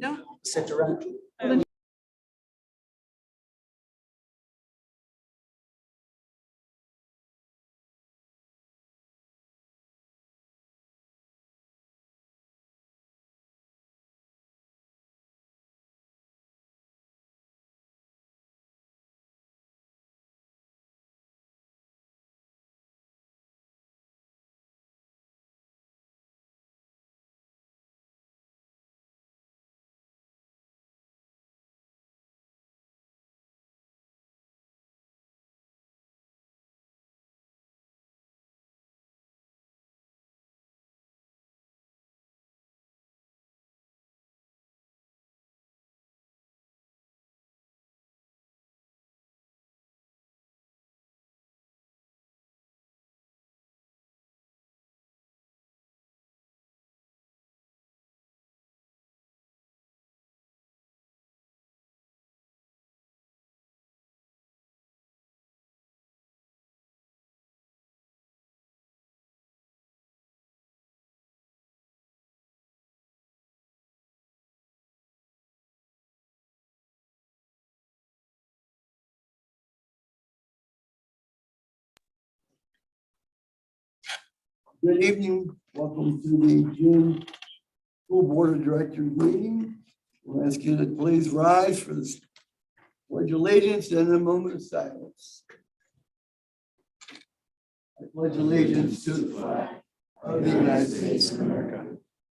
No. Sit around. Good evening. Welcome to the June School Board of Directors meeting. We'll ask you to please rise for the pledge of allegiance and a moment of silence. I pledge allegiance to the flag of the United States of America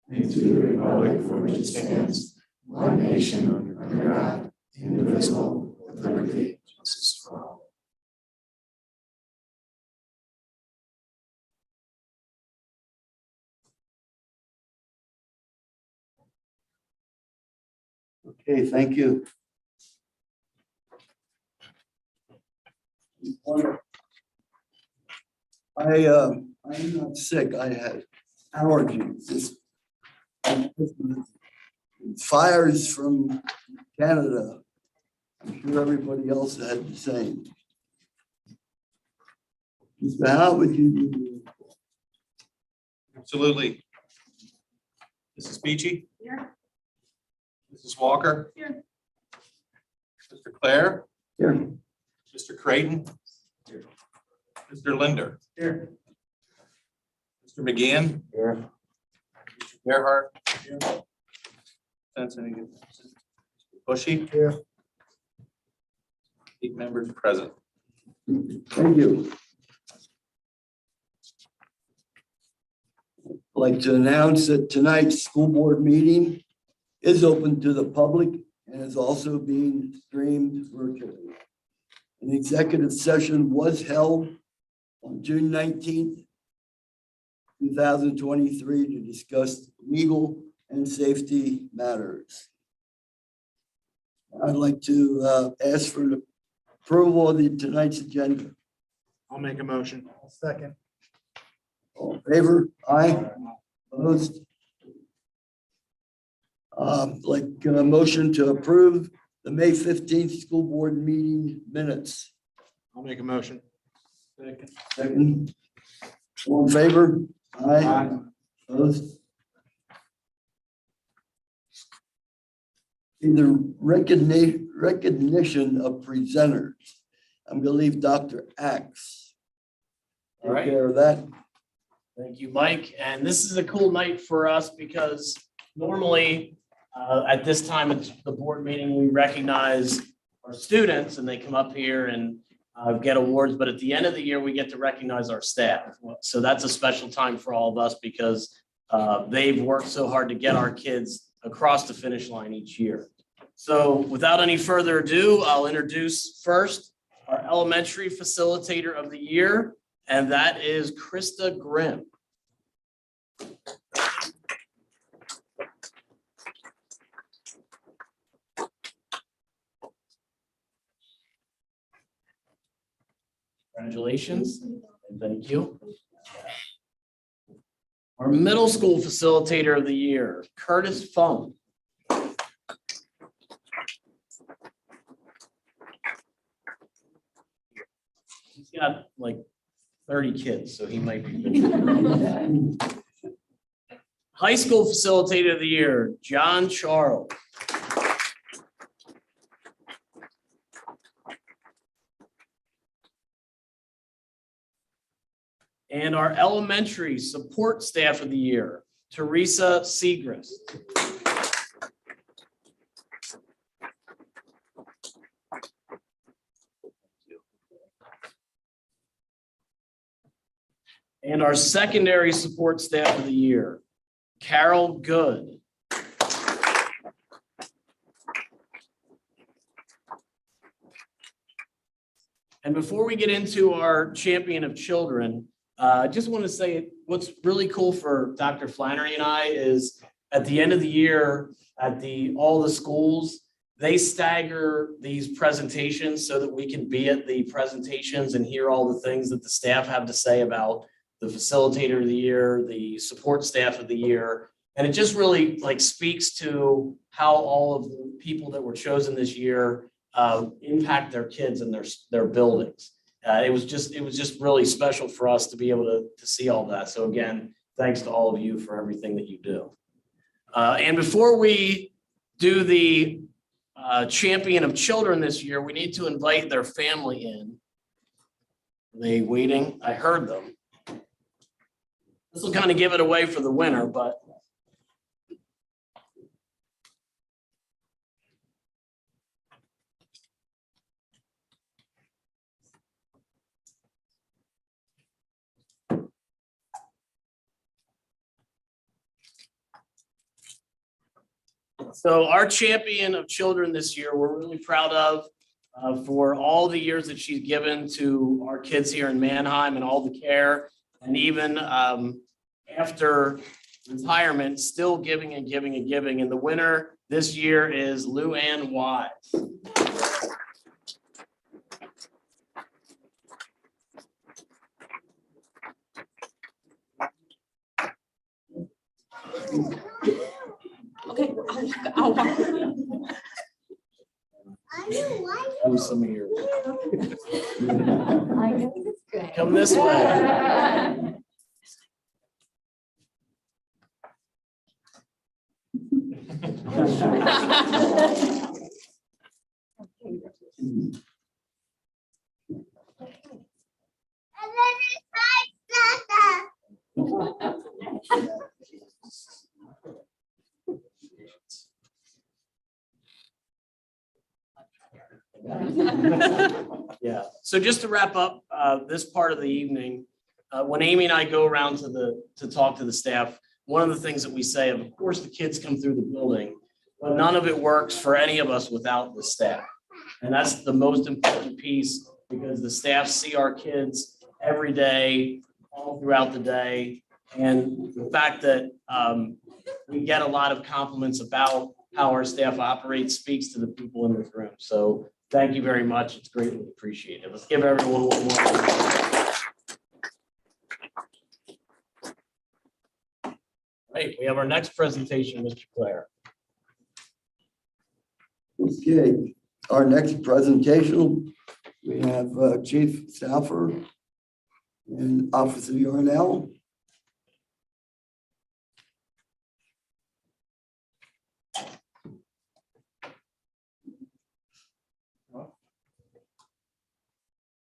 and to the republic for which it stands, one nation under God, indivisible, with liberty and justice for all. Okay, thank you. I'm not sick. I had allergies. This fires from Canada. I'm sure everybody else had the same. Mr. How would you do? Absolutely. Mrs. Beachy? Here. Mrs. Walker? Here. Mr. Claire? Here. Mr. Creighton? Here. Mr. Linder? Here. Mr. McGann? Here. Mr. Gerhart? Here. Mr. Bushy? Here. 8 members present. Thank you. I'd like to announce that tonight's school board meeting is open to the public and is also being streamed virtually. An executive session was held on June 19th, 2023 to discuss legal and safety matters. I'd like to ask for the approval of tonight's agenda. I'll make a motion. Second. All in favor? Aye. Opposed? Like a motion to approve the May 15th school board meeting minutes. I'll make a motion. Second. Second. All in favor? Aye. Opposed? In the recognition of presenters, I'm going to leave Dr. Axe. All right. Take care of that. Thank you, Mike. And this is a cool night for us because normally at this time at the board meeting, we recognize our students and they come up here and get awards. But at the end of the year, we get to recognize our staff. So that's a special time for all of us because they've worked so hard to get our kids across the finish line each year. So without any further ado, I'll introduce first our elementary facilitator of the year, and that is Krista Grimm. Congratulations, and thank you. Our middle school facilitator of the year, Curtis Fung. He's got like 30 kids, so he might be. High school facilitator of the year, John Charles. And our elementary support staff of the year, Teresa Segrist. And our secondary support staff of the year, Carol Good. And before we get into our champion of children, I just want to say what's really cool for Dr. Flannery and I is at the end of the year at all the schools, they stagger these presentations so that we can be at the presentations and hear all the things that the staff have to say about the facilitator of the year, the support staff of the year. And it just really like speaks to how all of the people that were chosen this year impact their kids and their buildings. It was just really special for us to be able to see all that. So again, thanks to all of you for everything that you do. And before we do the champion of children this year, we need to invite their family in. Are they waiting? I heard them. This will kind of give it away for the winner, but so our champion of children this year, we're really proud of for all the years that she's given to our kids here in Mannheim and all the care. And even after retirement, still giving and giving and giving. And the winner this year is Lou Ann Wise. Okay, I'll walk. Who's some of yours? I know this is good. Come this way. Yeah, so just to wrap up this part of the evening, when Amy and I go around to talk to the staff, one of the things that we say, of course, the kids come through the building, but none of it works for any of us without the staff. And that's the most important piece because the staff see our kids every day, all throughout the day. And the fact that we get a lot of compliments about how our staff operates speaks to the people in this room. So thank you very much. It's greatly appreciated. Let's give everyone one more. Right, we have our next presentation, Mr. Claire. Okay, our next presentation, we have Chief Stauffer and Officer Yarnell.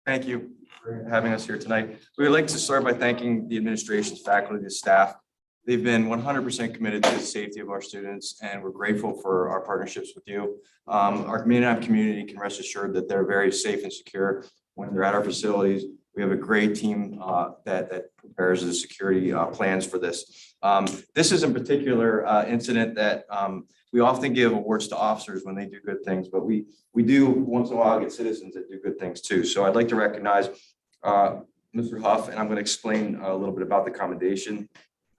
Thank you for having us here tonight. We would like to start by thanking the administration's faculty, the staff. They've been 100% committed to the safety of our students, and we're grateful for our partnerships with you. Our Mannheim community can rest assured that they're very safe and secure when they're at our facilities. We have a great team that prepares the security plans for this. This is in particular incident that we often give awards to officers when they do good things, but we do once in a while get citizens that do good things too. So I'd like to recognize Mr. Huff, and I'm going to explain a little bit about the commendation.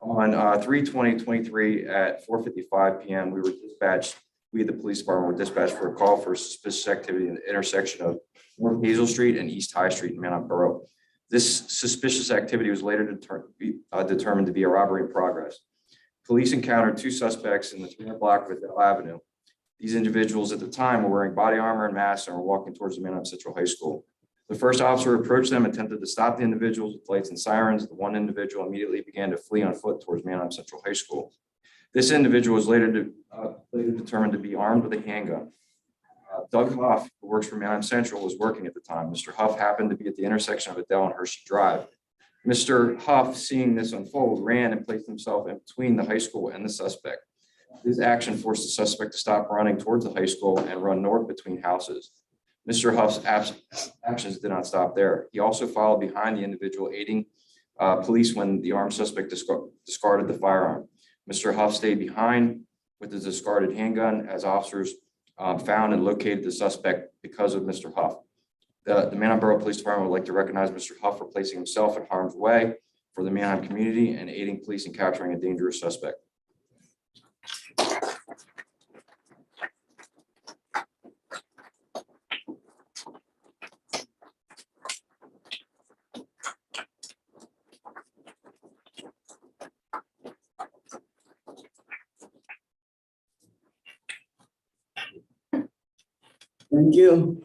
On 3/20/23 at 4:55 p.m., we were dispatched. We, the police department, were dispatched for a call for suspicious activity in the intersection of North Hazel Street and East High Street in Mannheim Borough. This suspicious activity was later determined to be a robbery in progress. Police encountered two suspects in the 300 block of Adele Avenue. These individuals at the time were wearing body armor and masks and were walking towards the Mannheim Central High School. The first officer approached them, attempted to stop the individuals with lights and sirens. The one individual immediately began to flee on foot towards Mannheim Central High School. This individual was later determined to be armed with a handgun. Doug Huff, who works for Mannheim Central, was working at the time. Mr. Huff happened to be at the intersection of Adele and Hershey Drive. Mr. Huff, seeing this unfold, ran and placed himself in between the high school and the suspect. This action forced the suspect to stop running towards the high school and run north between houses. Mr. Huff's actions did not stop there. He also followed behind the individual, aiding police when the armed suspect discarded the firearm. Mr. Huff stayed behind with his discarded handgun as officers found and located the suspect because of Mr. Huff. The Manheim Borough Police Department would like to recognize Mr. Huff for placing himself in harm's way for the Manheim community and aiding police in capturing a dangerous suspect. Thank you.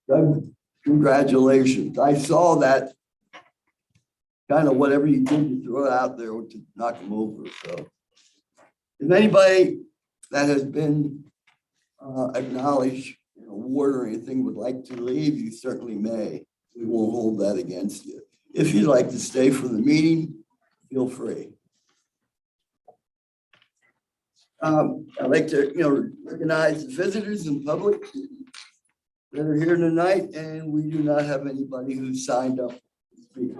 Doug, congratulations. I saw that kind of whatever you did, you throw it out there to knock them over. So if anybody that has been acknowledged, an award or anything would like to leave, you certainly may. We won't hold that against you. If you'd like to stay for the meeting, feel free. I'd like to, recognize the visitors in public that are here tonight, and we do not have anybody who signed up to speak.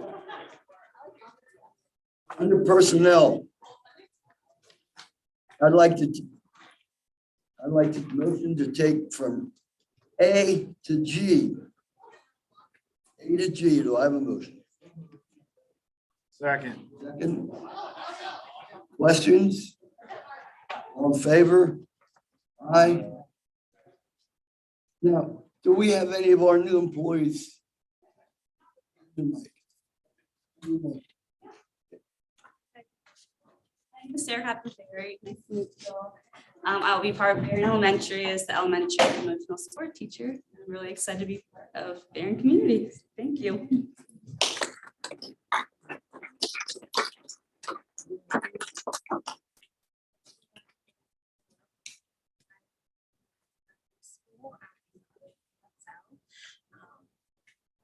Under personnel, I'd like to motion to take from A to G. A to G, do I have a motion? Second. Second. Questions? All in favor? Aye. Now, do we have any of our new employees tonight? My name is Sarah Happenberry. Nice to meet you all. I'll be part of Barron Elementary as the elementary emotional support teacher. I'm really excited to be part of Barron Community. Thank you.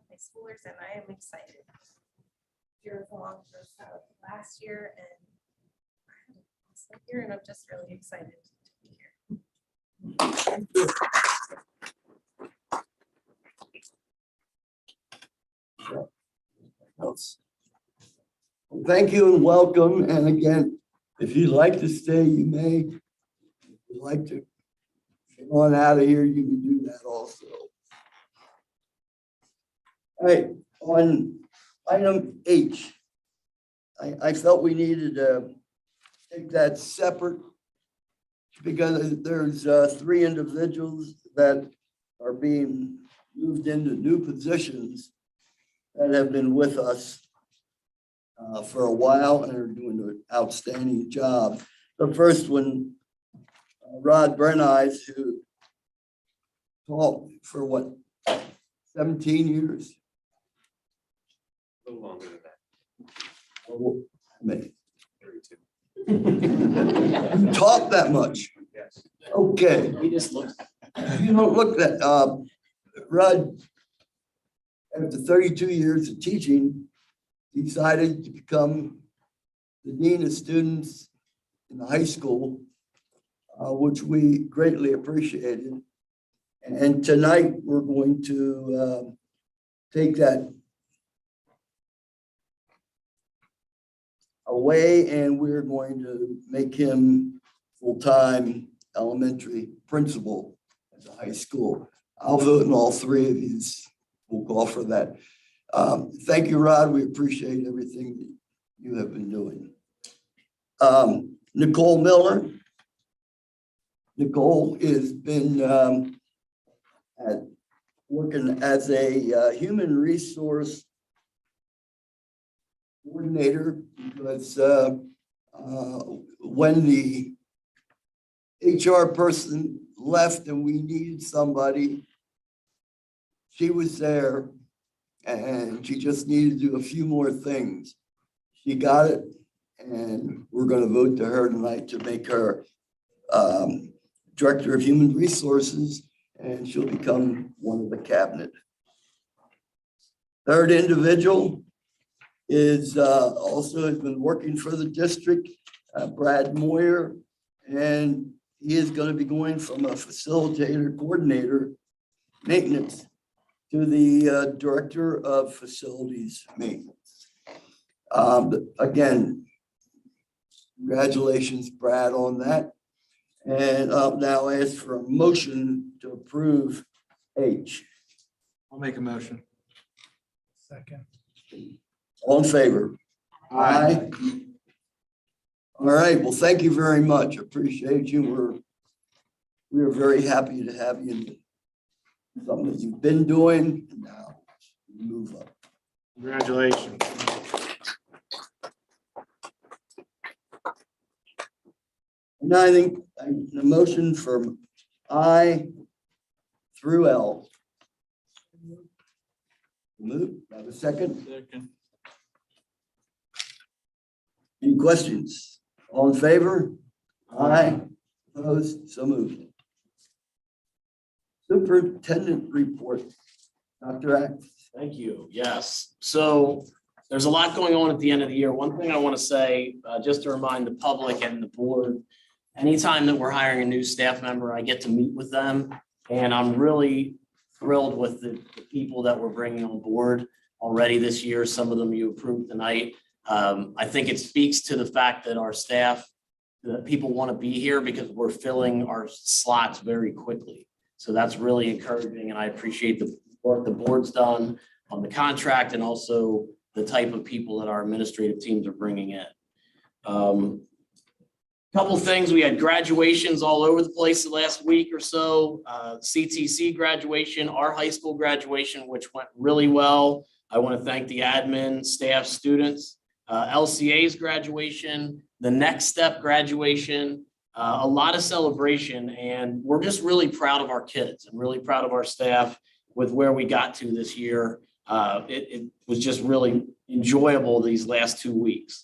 My schoolers and I am excited. Here along for last year and here, and I'm just really excited to be here. Well, thank you and welcome. And again, if you'd like to stay, you may. If you'd like to get on out of here, you can do that also. All right, on item H, I felt we needed to take that separate because there's 3 individuals that are being moved into new positions that have been with us for a while and are doing an outstanding job. The first one, Rod Brennies, who taught for what, 17 years? A little longer than that. Oh, maybe. 32. You taught that much. Yes. Okay. We just looked. You don't look that, Rod, after 32 years of teaching, decided to become the dean of students in the high school, which we greatly appreciated. And tonight, we're going to take that away, and we're going to make him full-time elementary principal at the high school. I'll vote in all 3 of these. We'll call for that. Thank you, Rod. We appreciate everything that you have been doing. Nicole Miller. Nicole has been working as a human resource coordinator because when the HR person left and we needed somebody, she was there and she just needed to do a few more things. She got it, and we're going to vote to her tonight to make her Director of Human Resources. and she'll become one of the cabinet. Third individual is also has been working for the district, Brad Moyer, and he is going to be going from a facilitator, coordinator, maintenance to the director of facilities maintenance. Again, congratulations, Brad, on that. And I'll now ask for a motion to approve H. I'll make a motion. Second. All in favor? Aye. All right, well, thank you very much. Appreciate you. We are very happy to have you in something that you've been doing and now you move up. Congratulations. And I think the motion from I through L. Move, have a second. Second. Any questions? All in favor? Aye. Opposed? So moved. Superintendent report. Dr. Act. Thank you. Yes. So there's a lot going on at the end of the year. One thing I want to say, just to remind the public and the board, anytime that we're hiring a new staff member, I get to meet with them. And I'm really thrilled with the people that we're bringing on board already this year. Some of them you approved tonight. I think it speaks to the fact that our staff, that people want to be here because we're filling our slots very quickly. So that's really encouraging, and I appreciate the work the board's done on the contract and also the type of people that our administrative teams are bringing in. Couple things, we had graduations all over the place the last week or so. CTC graduation, our high school graduation, which went really well. I want to thank the admin, staff, students. LCA's graduation, the Next Step graduation, a lot of celebration, and we're just really proud of our kids and really proud of our staff with where we got to this year. It was just really enjoyable these last 2 weeks.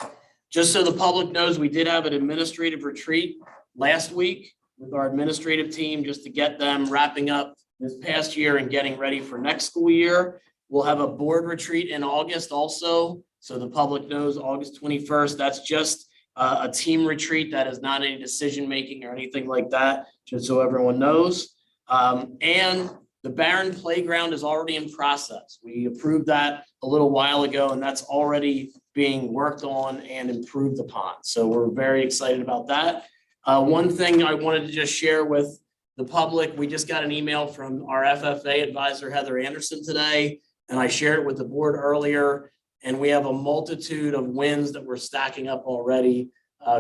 Just so the public knows, we did have an administrative retreat last week with our administrative team just to get them wrapping up this past year and getting ready for next school year. We'll have a board retreat in August also. So the public knows August 21st, that's just a team retreat. That is not any decision-making or anything like that, just so everyone knows. And the Barron Playground is already in process. We approved that a little while ago, and that's already being worked on and improved upon. So we're very excited about that. One thing I wanted to just share with the public, we just got an email from our FFA advisor, Heather Anderson, today, and I shared it with the board earlier. And we have a multitude of wins that we're stacking up already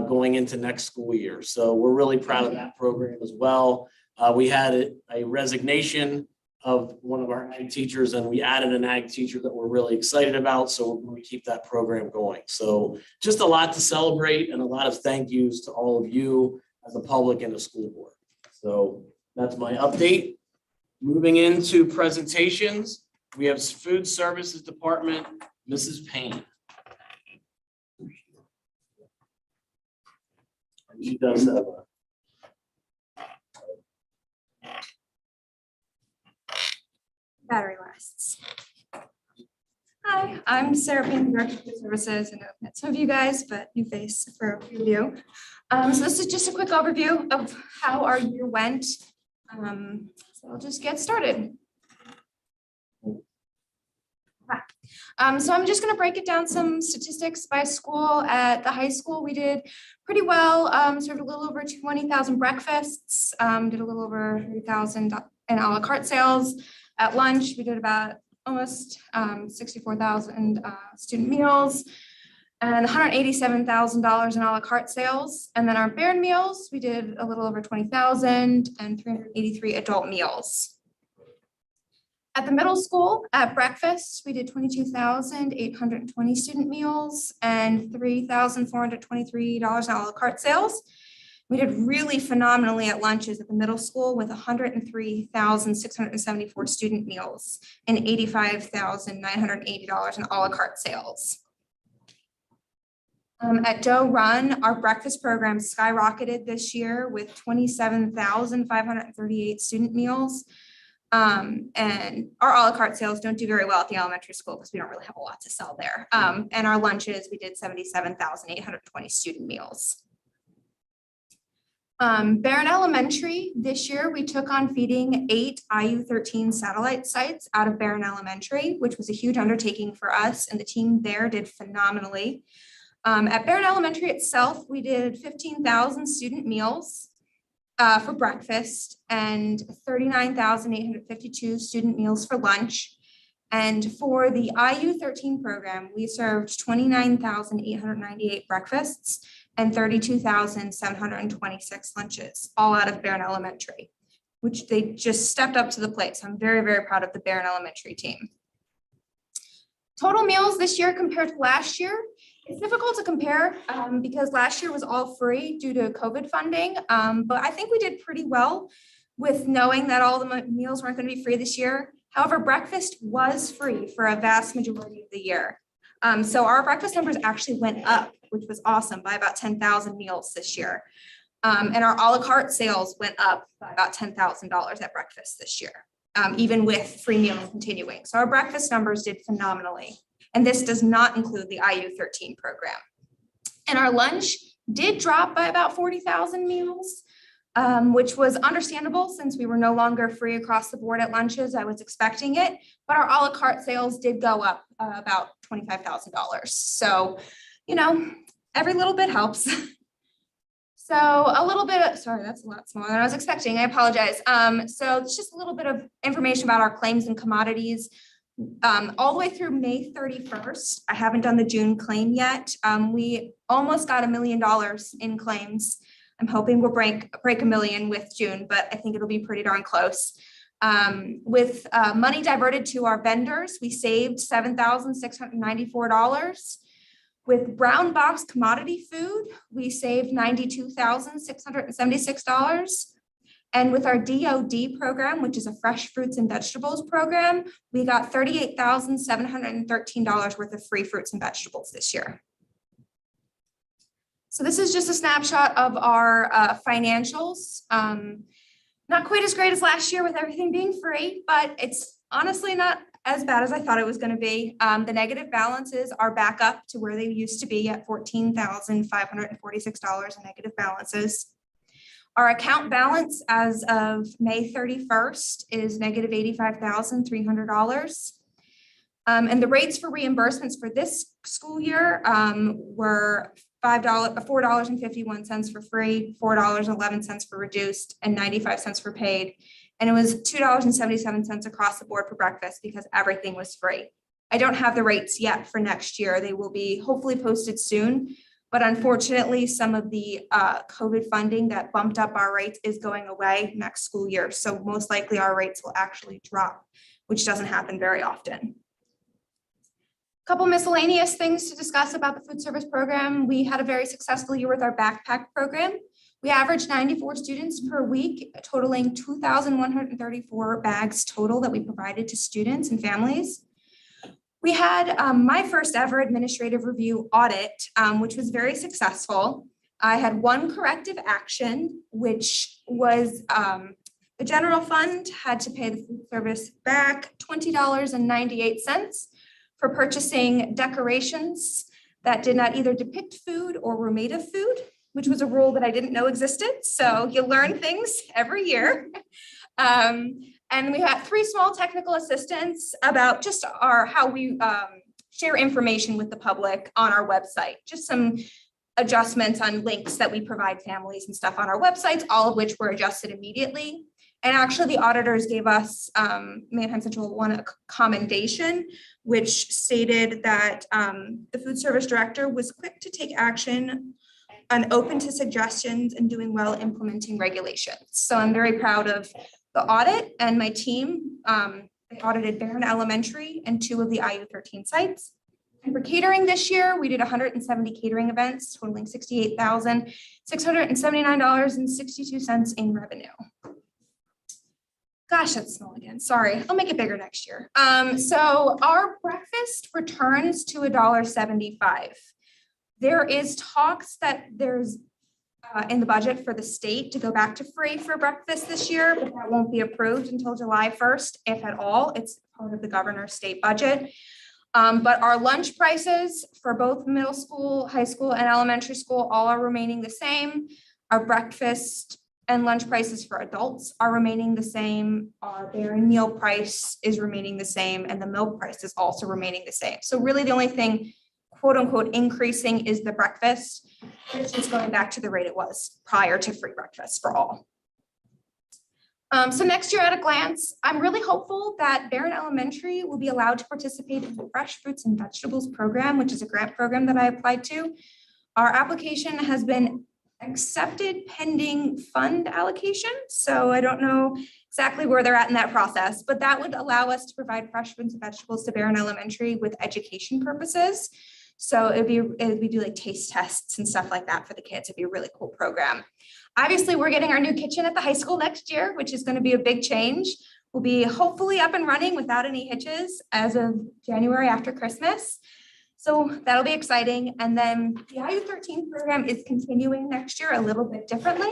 going into next school year. So we're really proud of that program as well. We had a resignation of one of our ag teachers, and we added an ag teacher that we're really excited about. So we're going to keep that program going. So just a lot to celebrate and a lot of thank yous to all of you as the public and the school board. So that's my update. Moving into presentations, we have food services department, Mrs. Payne. She does have a battery lasts. Hi, I'm Sarah Payne, Director of Food Services, and I've met some of you guys, but new face for a few of you. So this is just a quick overview of how our year went. So I'll just get started. So I'm just going to break it down some statistics by school. At the high school, we did pretty well, served a little over 20,000 breakfasts, did a little over 3,000 in a la carte sales. At lunch, we did about almost 64,000 student meals and $187,000 in a la carte sales. And then our Barron meals, we did a little over 20,000 and 383 adult meals. At the middle school, at breakfast, we did 22,820 student meals and $3,423 in a la carte sales. We did really phenomenally at lunches at the middle school with 103,674 student meals and $85,980 in a la carte sales. At Doe Run, our breakfast program skyrocketed this year with 27,538 student meals. And our à la carte sales don't do very well at the elementary school because we don't really have a lot to sell there. And our lunches, we did 77,820 student meals. Barron Elementary, this year we took on feeding 8 IU13 satellite sites out of Barron Elementary, which was a huge undertaking for us, and the team there did phenomenally. At Barron Elementary itself, we did 15,000 student meals for breakfast and 39,852 student meals for lunch. And for the IU13 program, we served 29,898 breakfasts and 32,726 lunches, all out of Barron Elementary, which they just stepped up to the plate. So I'm very, very proud of the Barron Elementary team. Total meals this year compared to last year, it's difficult to compare because last year was all free due to COVID funding, but I think we did pretty well with knowing that all the meals weren't going to be free this year. However, breakfast was free for a vast majority of the year. So our breakfast numbers actually went up, which was awesome, by about 10,000 meals this year. And our à la carte sales went up by about $10,000 at breakfast this year, even with free meals continuing. So our breakfast numbers did phenomenally. And this does not include the IU13 program. And our lunch did drop by about 40,000 meals, which was understandable since we were no longer free across the board at lunches. I was expecting it, but our à la carte sales did go up about $25,000. So, you know, every little bit helps. So a little bit of, sorry, that's a lot smaller than I was expecting. I apologize. So it's just a little bit of information about our claims and commodities. All the way through May 31st, I haven't done the June claim yet. We almost got $1 million in claims. I'm hoping we'll break $1 million with June, but I think it'll be pretty darn close. With money diverted to our vendors, we saved $7,694. With brown box commodity food, we saved $92,676. And with our DOD program, which is a fresh fruits and vegetables program, we got $38,713 worth of free fruits and vegetables this year. So this is just a snapshot of our financials. Not quite as great as last year with everything being free, but it's honestly not as bad as I thought it was going to be. The negative balances are back up to where they used to be at $14,546 in negative balances. Our account balance as of May 31st is negative $85,300. And the rates for reimbursements for this school year were $4.51 for free, $4.11 for reduced, and 95 cents for paid. And it was $2.77 across the board for breakfast because everything was free. I don't have the rates yet for next year. They will be hopefully posted soon. But unfortunately, some of the COVID funding that bumped up our rates is going away next school year. So most likely our rates will actually drop, which doesn't happen very often. Couple miscellaneous things to discuss about the food service program. We had a very successful year with our backpack program. We averaged 94 students per week, totaling 2,134 bags total that we provided to students and families. We had my first ever administrative review audit, which was very successful. I had one corrective action, which was the general fund had to pay the food service back $20.98 for purchasing decorations that did not either depict food or were made of food, which was a rule that I didn't know existed. So you learn things every year. And we had 3 small technical assistants about just how we share information with the public on our website, just some adjustments on links that we provide families and stuff on our websites, all of which were adjusted immediately. And actually the auditors gave us Manheim Central one a commendation, which stated that the food service director was quick to take action and open to suggestions and doing well implementing regulations. So I'm very proud of the audit and my team. They audited Barron Elementary and 2 of the IU13 sites. And for catering this year, we did 170 catering events, totaling $68,679.62 in revenue. Gosh, that's small again. Sorry, I'll make it bigger next year. So our breakfast returns to $1.75. There is talks that there's in the budget for the state to go back to free for breakfast this year, but that won't be approved until July 1st, if at all. It's part of the governor's state budget. But our lunch prices for both middle school, high school, and elementary school all are remaining the same. Our breakfast and lunch prices for adults are remaining the same. Our bearing meal price is remaining the same, and the milk price is also remaining the same. So really the only thing, quote unquote, increasing is the breakfast, which is going back to the rate it was prior to free breakfast for all. So next year at a glance, I'm really hopeful that Barron Elementary will be allowed to participate in the Fresh Fruits and Vegetables program, which is a grant program that I applied to. Our application has been accepted pending fund allocation. So I don't know exactly where they're at in that process, but that would allow us to provide fresh fruits and vegetables to Barron Elementary with education purposes. So we do like taste tests and stuff like that for the kids. It'd be a really cool program. Obviously, we're getting our new kitchen at the high school next year, which is going to be a big change. We'll be hopefully up and running without any hitches as of January after Christmas. So that'll be exciting. And then the IU13 program is continuing next year a little bit differently.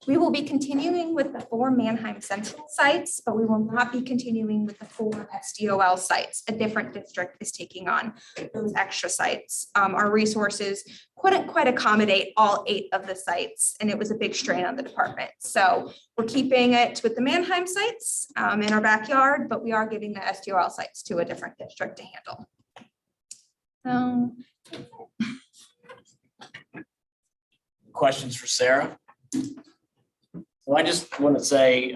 We will be continuing with the 4 Mannheim Central sites, but we will not be continuing with the 4 SDOL sites. A different district is taking on those extra sites. Our resources couldn't quite accommodate all 8 of the sites, and it was a big strain on the department. So we're keeping it with the Mannheim sites in our backyard, but we are giving the SDOL sites to a different district to handle. Questions for Sarah? So I just want to say,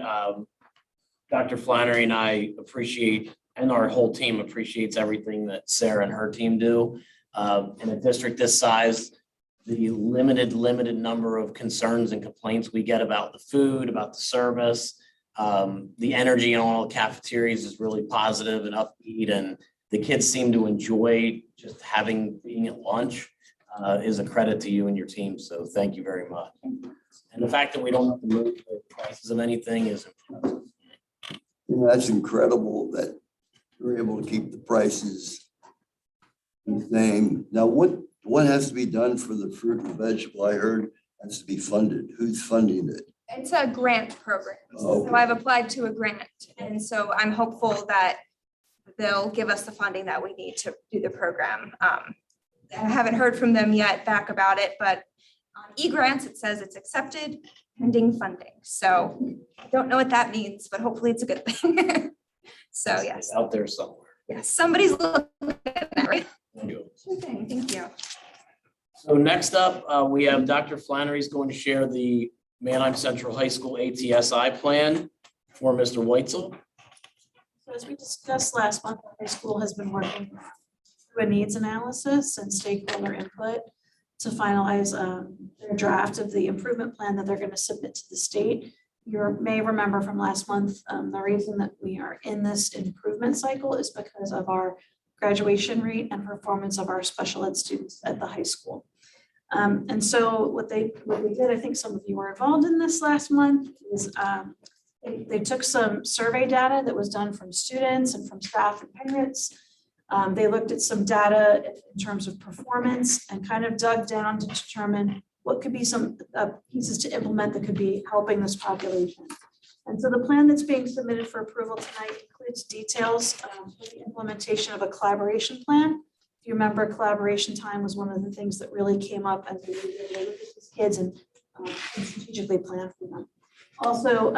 Dr. Flannery and I appreciate, and our whole team appreciates everything that Sarah and her team do. In a district this size, the limited number of concerns and complaints we get about the food, about the service, the energy in all the cafeterias is really positive and upbeat, and the kids seem to enjoy just being at lunch is a credit to you and your team. So thank you very much. And the fact that we don't have to move the prices of anything is impressive. You know, that's incredible that we're able to keep the prices the same. Now, what has to be done for the fruit and vegetable? I heard has to be funded. Who's funding it? It's a grant program. Oh. So I've applied to a grant. And so I'm hopeful that they'll give us the funding that we need to do the program. I haven't heard from them yet back about it, but on e-grants, it says it's accepted pending funding. So I don't know what that means, but hopefully it's a good thing. So yes. It's out there somewhere. Yes, somebody's looking at that, right? Thank you. Sure thing, thank you. So next up, we have Dr. Flannery is going to share the Mannheim Central High School ATSI plan for Mr. Weitzel. So as we discussed last month, the high school has been working through a needs analysis and stakeholder input to finalize their draft of the improvement plan that they're going to submit to the state. You may remember from last month, the reason that we are in this improvement cycle is because of our graduation rate and performance of our special ed students at the high school. And so what they did, I think some of you were involved in this last month, is they took some survey data that was done from students and from staff and parents. They looked at some data in terms of performance and kind of dug down to determine what could be some pieces to implement that could be helping this population. And so the plan that's being submitted for approval tonight includes details for the implementation of a collaboration plan. If you remember, collaboration time was one of the things that really came up as we looked at these kids and strategically plan for them. Also,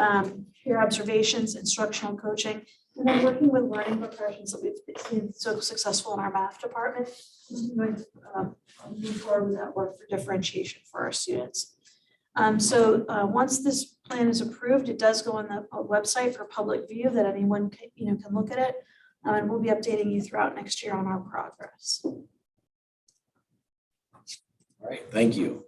peer observations, instructional coaching, and then working with learning professions that we've been so successful in our math department, continuing to move forward with that work for differentiation for our students. So once this plan is approved, it does go on the website for public view that anyone can look at it. And we'll be updating you throughout next year on our progress. All right, thank you.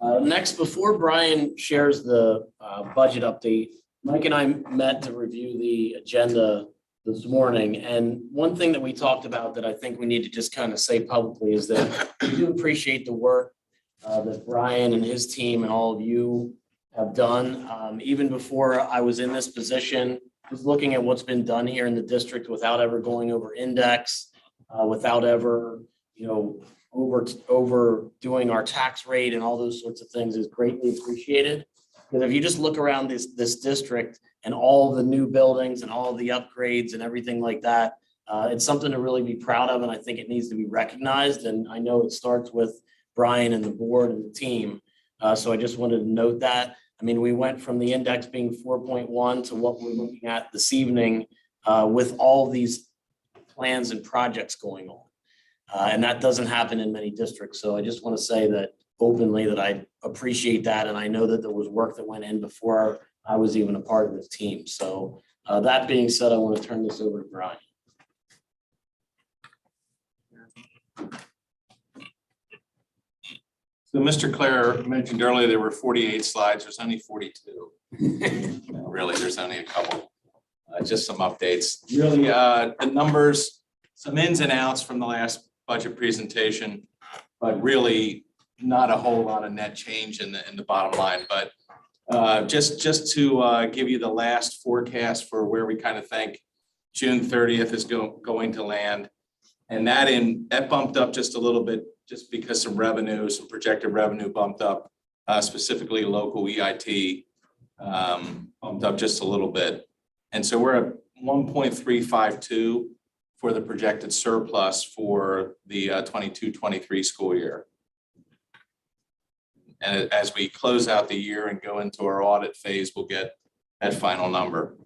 Next, before Brian shares the budget update, Mike and I met to review the agenda this morning. And one thing that we talked about that I think we need to just kind of say publicly is that we do appreciate the work that Brian and his team and all of you have done. Even before I was in this position, just looking at what's been done here in the district without ever going over index, without ever, overdoing our tax rate and all those sorts of things is greatly appreciated. Because if you just look around this district and all the new buildings and all the upgrades and everything like that, it's something to really be proud of, and I think it needs to be recognized. And I know it starts with Brian and the board and the team. So I just wanted to note that. I mean, we went from the index being 4.1 to what we're looking at this evening with all these plans and projects going on. And that doesn't happen in many districts. So I just want to say that openly that I appreciate that. And I know that there was work that went in before I was even a part of this team. So that being said, I want to turn this over to Brian. So Mr. Clare mentioned earlier there were 48 slides. There's only 42. Really, there's only a couple. Just some updates. Really, the numbers, some ins and outs from the last budget presentation, but really not a whole lot of net change in the bottom line. But just to give you the last forecast for where we kind of think June 30th is going to land. And that bumped up just a little bit just because some projected revenue bumped up, specifically local EIT bumped up just a little bit. And so we're at 1.352 for the projected surplus for the 22-23 school year. And as we close out the year and go into our audit phase, we'll get that final number.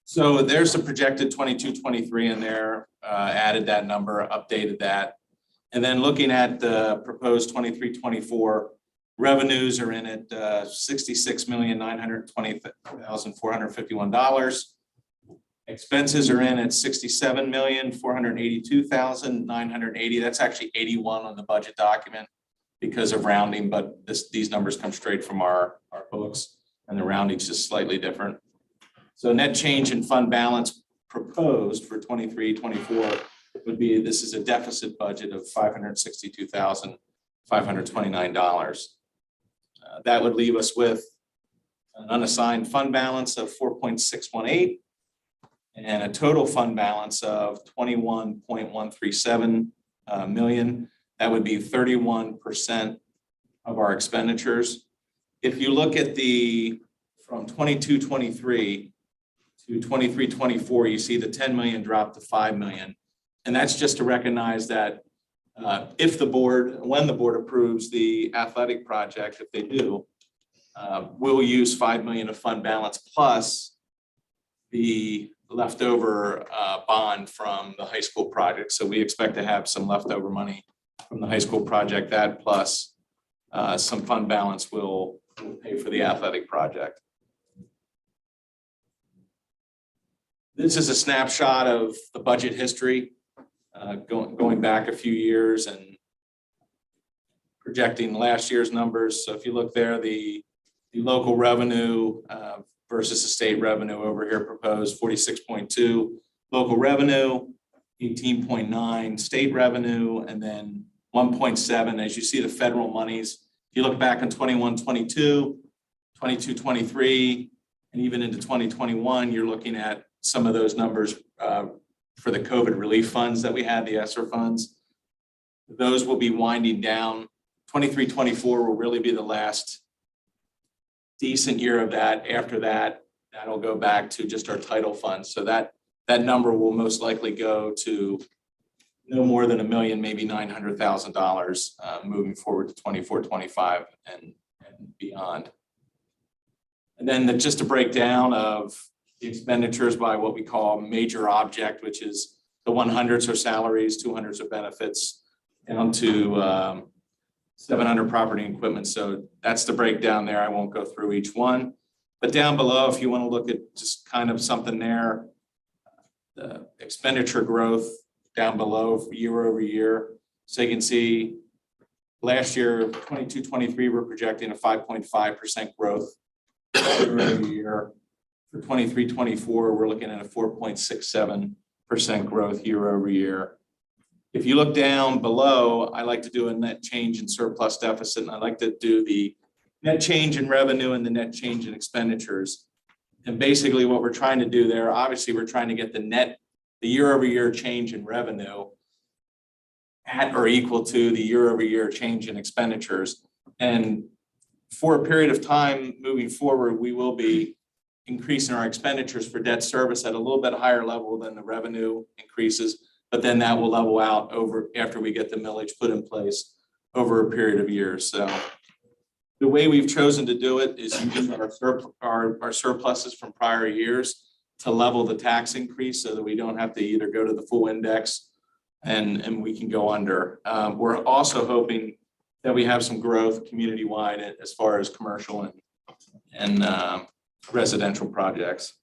So there's the projected 22-23 in there, added that number, updated that. And then looking at the proposed 23-24, revenues are in at $66,920,451. Expenses are in at $67,482,980. That's actually 81 on the budget document because of rounding, but these numbers come straight from our books, and the rounding's just slightly different. So net change in fund balance proposed for 23-24 would be, this is a deficit budget of $562,529. That would leave us with an unassigned fund balance of 4.618 and a total fund balance of 21.137 million. That would be 31% of our expenditures. If you look at from 22-23 to 23-24, you see the 10 million drop to 5 million. And that's just to recognize that when the board approves the athletic project, if they do, we'll use 5 million of fund balance plus the leftover bond from the high school project. So we expect to have some leftover money from the high school project. That plus some fund balance will pay for the athletic project. This is a snapshot of the budget history, going back a few years and projecting last year's numbers. So if you look there, the local revenue versus the state revenue over here proposed 46.2 local revenue, 18.9 state revenue, and then 1.7 as you see the federal monies. If you look back on 21-22, 22-23, and even into 2021, you're looking at some of those numbers for the COVID relief funds that we had, the ESSER funds. Those will be winding down. 23-24 will really be the last decent year of that. After that, that'll go back to just our title funds. So that number will most likely go to no more than $1 million, maybe $900,000 moving forward to 24-25 and beyond. And then just a breakdown of the expenditures by what we call major object, which is the 100s are salaries, 200s are benefits, down to 700 property and equipment. So that's the breakdown there. I won't go through each one, but down below, if you want to look at just kind of something there, the expenditure growth down below year over year. So you can see last year, 22-23, we're projecting a 5.5% growth year over year. For 23-24, we're looking at a 4.67% growth year over year. If you look down below, I like to do a net change in surplus deficit, and I like to do the net change in revenue and the net change in expenditures. And basically what we're trying to do there, obviously, we're trying to get the year-over-year change in revenue at or equal to the year-over-year change in expenditures. And for a period of time moving forward, we will be increasing our expenditures for debt service at a little bit higher level than the revenue increases, but then that will level out over after we get the millage put in place over a period of years. So the way we've chosen to do it is use our surpluses from prior years to level the tax increase so that we don't have to either go to the full index and we can go under. We're also hoping that we have some growth community-wide as far as commercial and residential projects.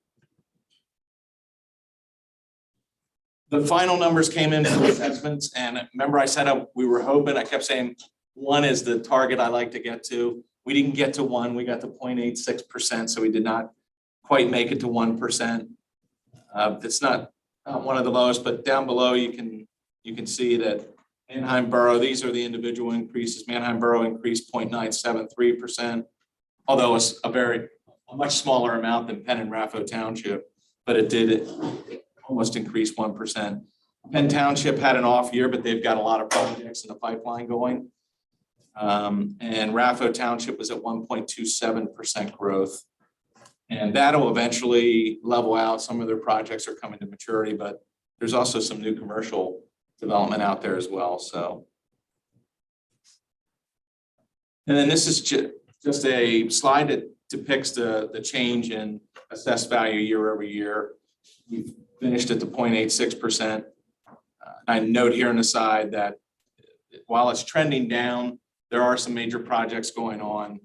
The final numbers came in for assessments, and remember I said we were hoping, I kept saying 1 is the target I like to get to. We didn't get to 1, we got to 0.86%, so we did not quite make it to 1%. It's not one of the lowest, but down below you can see that Manheim Borough, these are the individual increases. Manheim Borough increased 0.973%, although it's a much smaller amount than Penn and Raffo Township, but it did almost increase 1%. Penn Township had an off year, but they've got a lot of projects in the pipeline going. And Raffo Township was at 1.27% growth. And that'll eventually level out. Some of their projects are coming to maturity, but there's also some new commercial development out there as well, so. And then this is just a slide that depicts the change in assessed value year over year. We've finished at the 0.86%. I note here on the side that while it's trending down, there are some major projects going on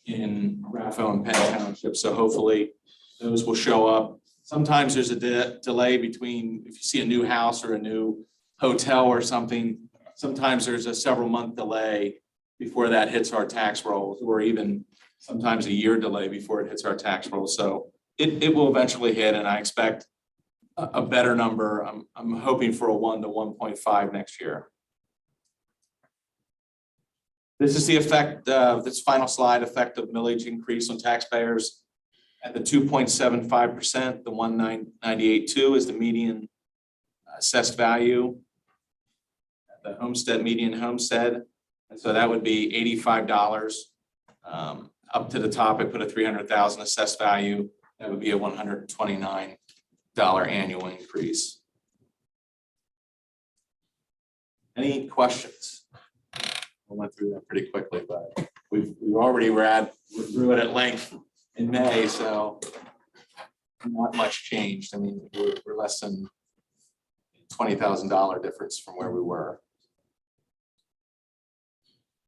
in Raffo and Penn Township, so hopefully those will show up. Sometimes there's a delay between, if you see a new house or a new hotel or something, sometimes there's a several month delay before that hits our tax rolls, or even sometimes a year delay before it hits our tax rolls. So it will eventually hit, and I expect a better number. I'm hoping for a 1 to 1.5 next year. This is the effect, this final slide, effect of millage increase on taxpayers at the 2.75%. The 198.2 is the median assessed value, the homestead median homestead. And so that would be $85. Up to the top, I put a 300,000 assessed value. That would be a $129 annual increase. Any questions? I went through that pretty quickly, but we're through it at length in May, so not much changed. I mean, we're less than $20,000 difference from where we were.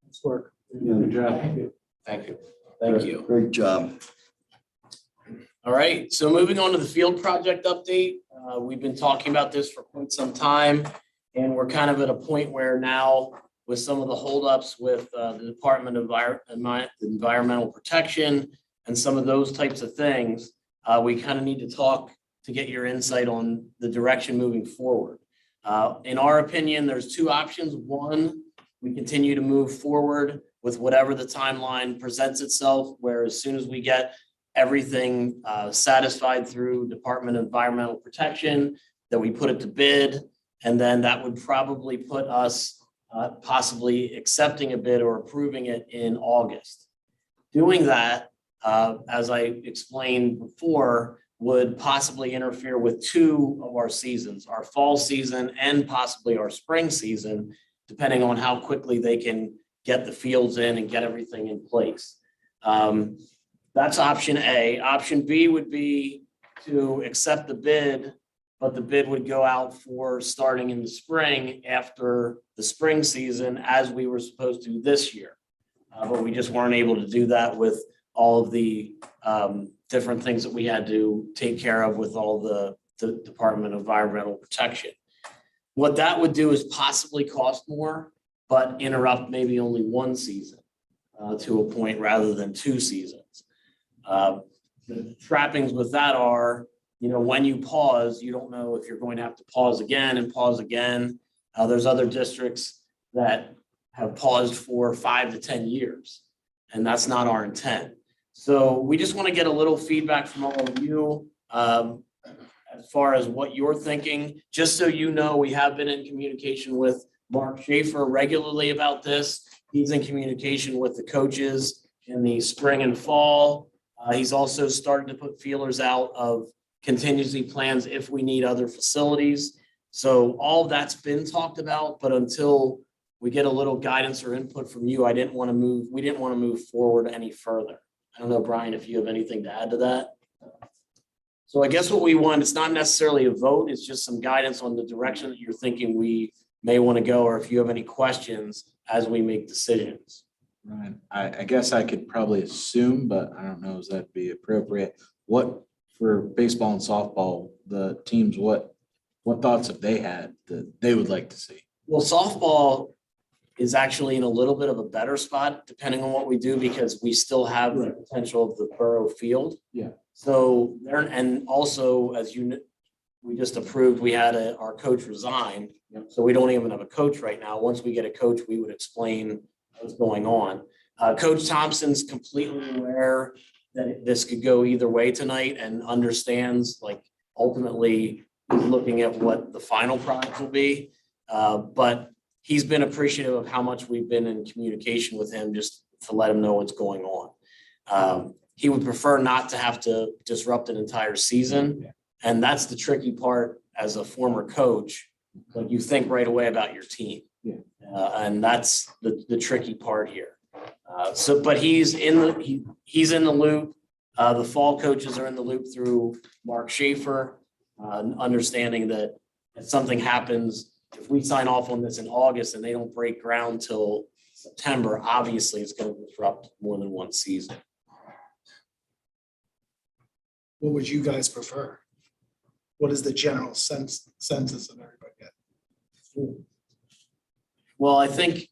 Nice work. Good job. Thank you. Thank you. Great job. All right, so moving on to the field project update. We've been talking about this for quite some time, and we're kind of at a point where now, with some of the holdups with the Department of Environmental Protection and some of those types of things, we kind of need to talk to get your insight on the direction moving forward. In our opinion, there's 2 options. One, we continue to move forward with whatever the timeline presents itself, where as soon as we get everything satisfied through Department of Environmental Protection, that we put it to bid, and then that would probably put us possibly accepting a bid or approving it in August. Doing that, as I explained before, would possibly interfere with 2 of our seasons, our fall season and possibly our spring season, depending on how quickly they can get the fields in and get everything in place. That's option A. Option B would be to accept the bid, but the bid would go out for starting in the spring after the spring season, as we were supposed to this year. But we just weren't able to do that with all of the different things that we had to take care of with all the Department of Environmental Protection. What that would do is possibly cost more, but interrupt maybe only 1 season to a point rather than 2 seasons. The trappings with that are, when you pause, you don't know if you're going to have to pause again and pause again. There's other districts that have paused for 5 to 10 years, and that's not our intent. So we just want to get a little feedback from all of you as far as what you're thinking. Just so you know, we have been in communication with Mark Schaefer regularly about this. He's in communication with the coaches in the spring and fall. He's also started to put feelers out of contingency plans if we need other facilities. So all that's been talked about, but until we get a little guidance or input from you, we didn't want to move forward any further. I don't know, Brian, if you have anything to add to that. So I guess what we want, it's not necessarily a vote, it's just some guidance on the direction that you're thinking we may want to go, or if you have any questions as we make decisions. Right. I guess I could probably assume, but I don't know if that'd be appropriate. What for baseball and softball, the teams, what thoughts have they had that they would like to see? Well, softball is actually in a little bit of a better spot depending on what we do, because we still have the potential of the borough field. Yeah. So there, and also, as we just approved, we had our coach resign. Yep. So we don't even have a coach right now. Once we get a coach, we would explain what's going on. Coach Thompson's completely aware that this could go either way tonight and understands, like, ultimately he's looking at what the final product will be. But he's been appreciative of how much we've been in communication with him, just to let him know what's going on. He would prefer not to have to disrupt an entire season. Yeah. And that's the tricky part as a former coach. Like, you think right away about your team. Yeah. And that's the tricky part here. But he's in the loop. The fall coaches are in the loop through Mark Schaefer, understanding that if something happens, if we sign off on this in August and they don't break ground till September, obviously it's going to disrupt more than one season. What would you guys prefer? What is the general census of everybody get? Well, I think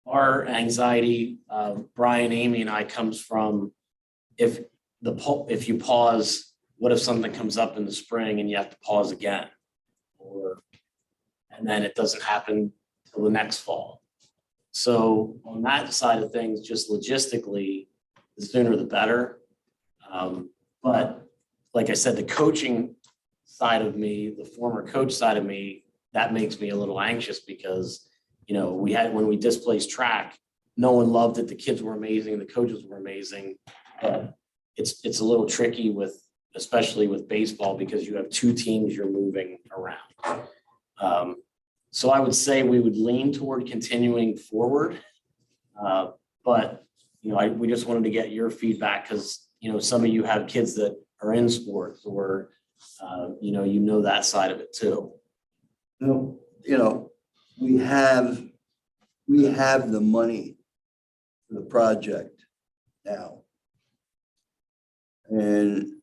our anxiety, Brian, Amy, and I, comes from if you pause, what if something comes up in the spring and you have to pause again? And then it doesn't happen till the next fall. So on that side of things, just logistically, the sooner the better. But like I said, the coaching side of me, the former coach side of me, that makes me a little anxious because, when we displaced track, no one loved it. The kids were amazing. The coaches were amazing. But it's a little tricky especially with baseball, because you have two teams you're moving around. So I would say we would lean toward continuing forward. But, we just wanted to get your feedback because, some of you have kids that are in sports or, that side of it too. We have the money for the project now. And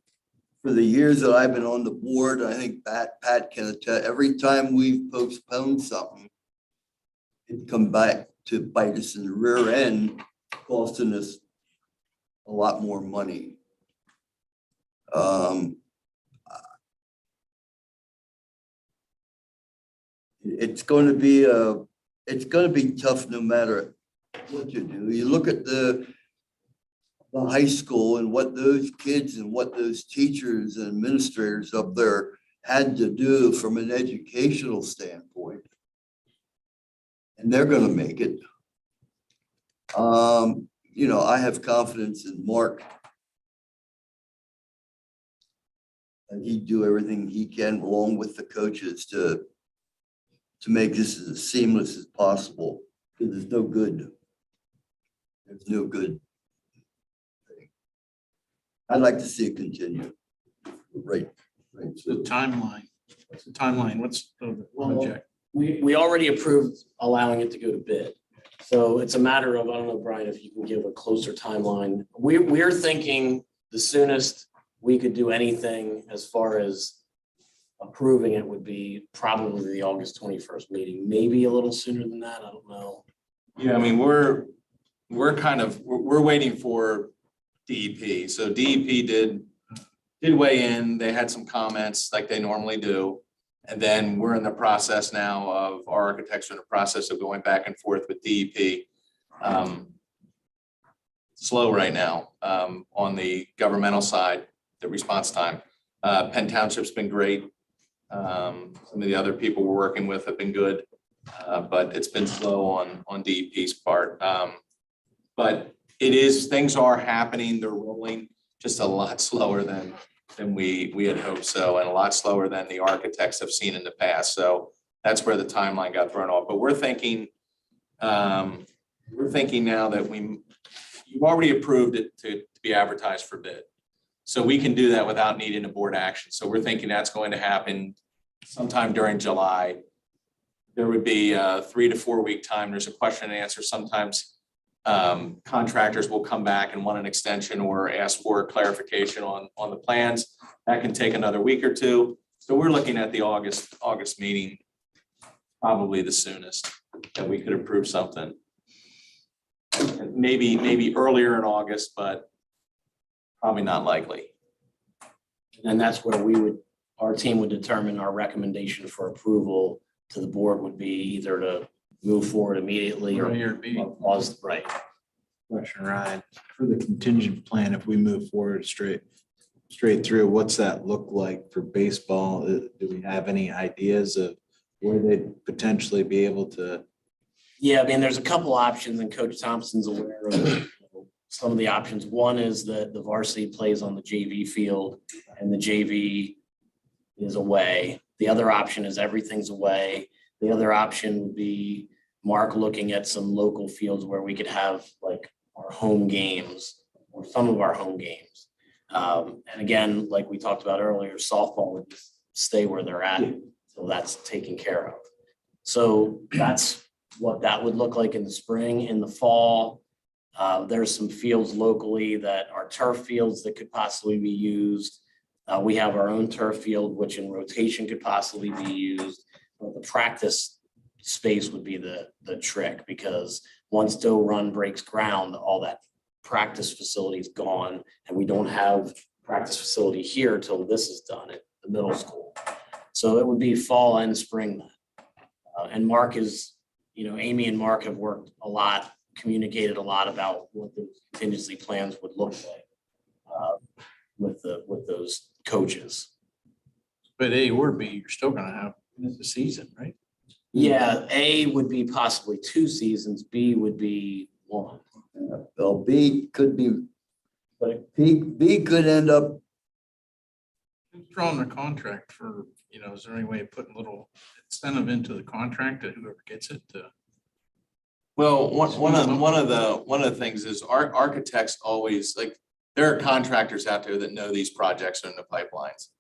for the years that I've been on the board, I think Pat can attest, every time we've postponed something, it come back to bite us in the rear end, costing us a lot more money. It's going to be tough no matter what you do. You look at the high school and what those kids and what those teachers and administrators up there had to do from an educational standpoint. And they're going to make it. I have confidence in Mark. And he'd do everything he can along with the coaches to make this as seamless as possible, because there's no good. There's no good thing. I'd like to see it continue. Right. What's the timeline? What's the project? We already approved allowing it to go to bid. So it's a matter of, I don't know, Brian, if you can give a closer timeline. We're thinking the soonest we could do anything as far as approving it would be probably the August 21st meeting, maybe a little sooner than that. I don't know. Yeah, I mean, we're waiting for DEP. So DEP did weigh in. They had some comments like they normally do. And then we're in the process now of our architects in the process of going back and forth with DEP. slow right now on the governmental side, the response time. Penn Township's been great. Some of the other people we're working with have been good, but it's been slow on DEP's part. But things are happening, they're rolling just a lot slower than we had hoped so, and a lot slower than the architects have seen in the past. So that's where the timeline got thrown off. But we're thinking now that you've already approved it to be advertised for bid. So we can do that without needing a board action. So we're thinking that's going to happen sometime during July. There would be a 3 to 4 week time. There's a question and answer. Sometimes contractors will come back and want an extension or ask for clarification on the plans. That can take another week or two. So we're looking at the August meeting, probably the soonest that we could approve something. Maybe earlier in August, but probably not likely. And that's where our team would determine our recommendation for approval to the board would be either to move forward immediately or pause, right? Question, Ryan, for the contingent plan, if we move forward straight through, what's that look like for baseball? Do we have any ideas of where they'd potentially be able to? Yeah, I mean, there's a couple options and Coach Thompson's aware of some of the options. One is that the varsity plays on the JV field and the JV is away. The other option is everything's away. The other option would be Mark looking at some local fields where we could have like our home games or some of our home games. And again, like we talked about earlier, softball would just stay where they're at until that's taken care of. So that's what that would look like in the spring. In the fall, there's some fields locally that are turf fields that could possibly be used. We have our own turf field, which in rotation could possibly be used. But the practice space would be the trick, because once Doe Run breaks ground, all that practice facility is gone, and we don't have practice facility here till this is done at the middle school. So it would be fall and spring then. And Mark is, Amy and Mark have worked a lot, communicated a lot about what the contingency plans would look like with those coaches. But A or B, you're still gonna have the season, right? Yeah, A would be possibly 2 seasons, B would be 1. Well, B could be, But B could end up, Who's drawing the contract for, is there any way of putting a little incentive into the contract that whoever gets it to? Well, one of the things is architects always, like, there are contractors out there that know these projects are in the pipelines.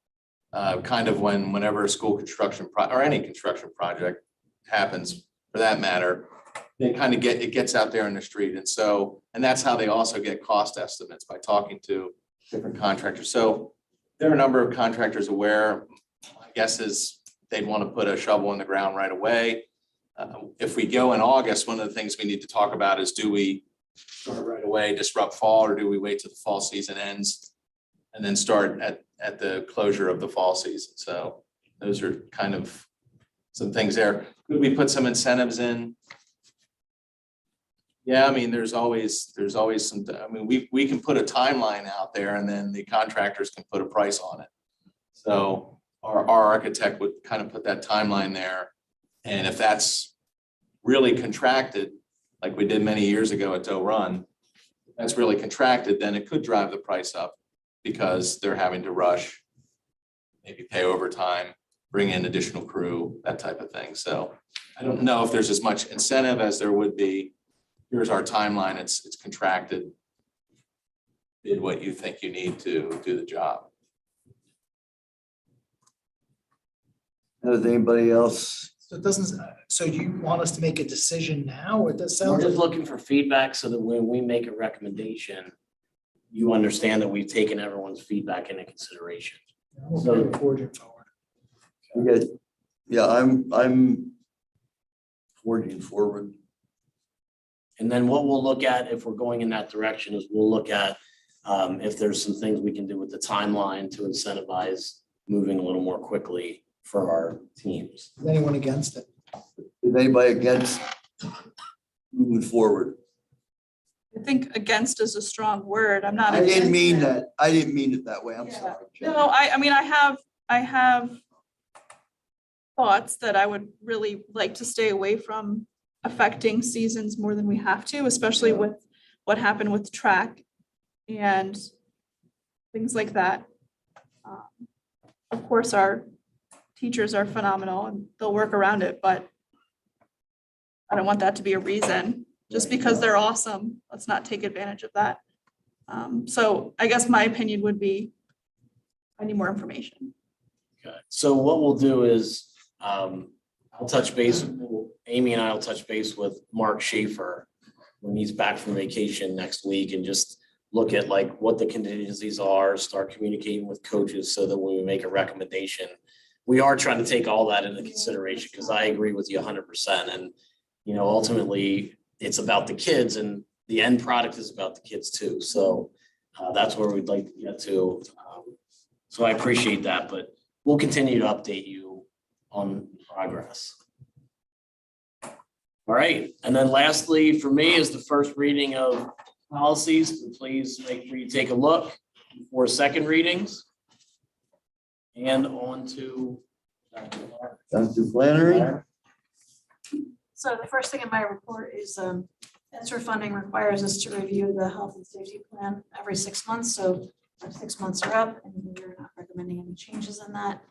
Kind of whenever a school construction or any construction project happens, for that matter, they kind of it gets out there in the street. And that's how they also get cost estimates, by talking to different contractors. So there are a number of contractors aware. My guess is they'd want to put a shovel in the ground right away. If we go in August, one of the things we need to talk about is, do we start right away, disrupt fall, or do we wait till the fall season ends and then start at the closure of the fall season? So those are kind of some things there. Could we put some incentives in? Yeah, I mean, there's always some, I mean, we can put a timeline out there and then the contractors can put a price on it. So our architect would kind of put that timeline there. And if that's really contracted, like we did many years ago at Doe Run, if that's really contracted, then it could drive the price up, because they're having to rush, maybe pay overtime, bring in additional crew, that type of thing. So I don't know if there's as much incentive as there would be. Here's our timeline, it's contracted. Did what you think you need to do the job. does anybody else? So it doesn't, so you want us to make a decision now, or does we're sound just like? looking for feedback so that when we make a recommendation, you understand that we've taken everyone's feedback into consideration. So forward. Okay, yeah, I'm forging forward. And then what we'll look at, if we're going in that direction, is we'll look at if there's some things we can do with the timeline to incentivize moving a little more quickly for our teams. Is anyone against it? Is anybody against moving forward? think against is a strong word. I'm not. I didn't against mean it. that. I didn't mean it that way. I'm Yeah. sorry. Jen. No, I mean, I have thoughts that I would really like to stay away from affecting seasons more than we have to, especially with what happened with track and things like that. Of course, our teachers are phenomenal and they'll work around it, but I don't want that to be a reason. Just because they're awesome, let's not take advantage of that. So I guess my opinion would be, I need more information. Okay, so what we'll do is, I'll touch base, Amy and I will touch base with Mark Schaefer when he's back from vacation next week and just look at like what the contingencies are, start communicating with coaches so that when we make a recommendation, we are trying to take all that into consideration, because I agree with you 100%. And, you know, ultimately it's about the kids and the end product is about the kids too. So that's where we'd like to get to. So I appreciate that, but we'll continue to update you on progress. All right, and then lastly, for me, is the first reading of policies. Please make sure you take a look before second readings. And on to Dr. Flannery? So the first thing in my report is ESSER funding requires us to review the health and safety plan every 6 months. So our 6 months are up and we're not recommending any changes in that.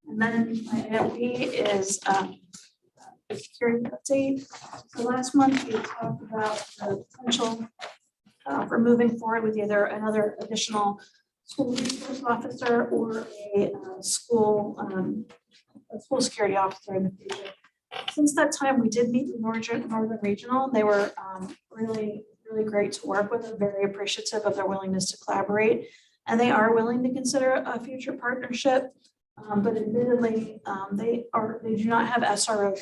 And then my item B is the security update. So last month we talked about the potential for moving forward with either another additional school resource officer or a school security officer in the future. Since that time, we did meet with Northern Regional. They were really great to work with. I'm very appreciative of their willingness to collaborate. And they are willing to consider a future partnership. But admittedly, they do not have SRO,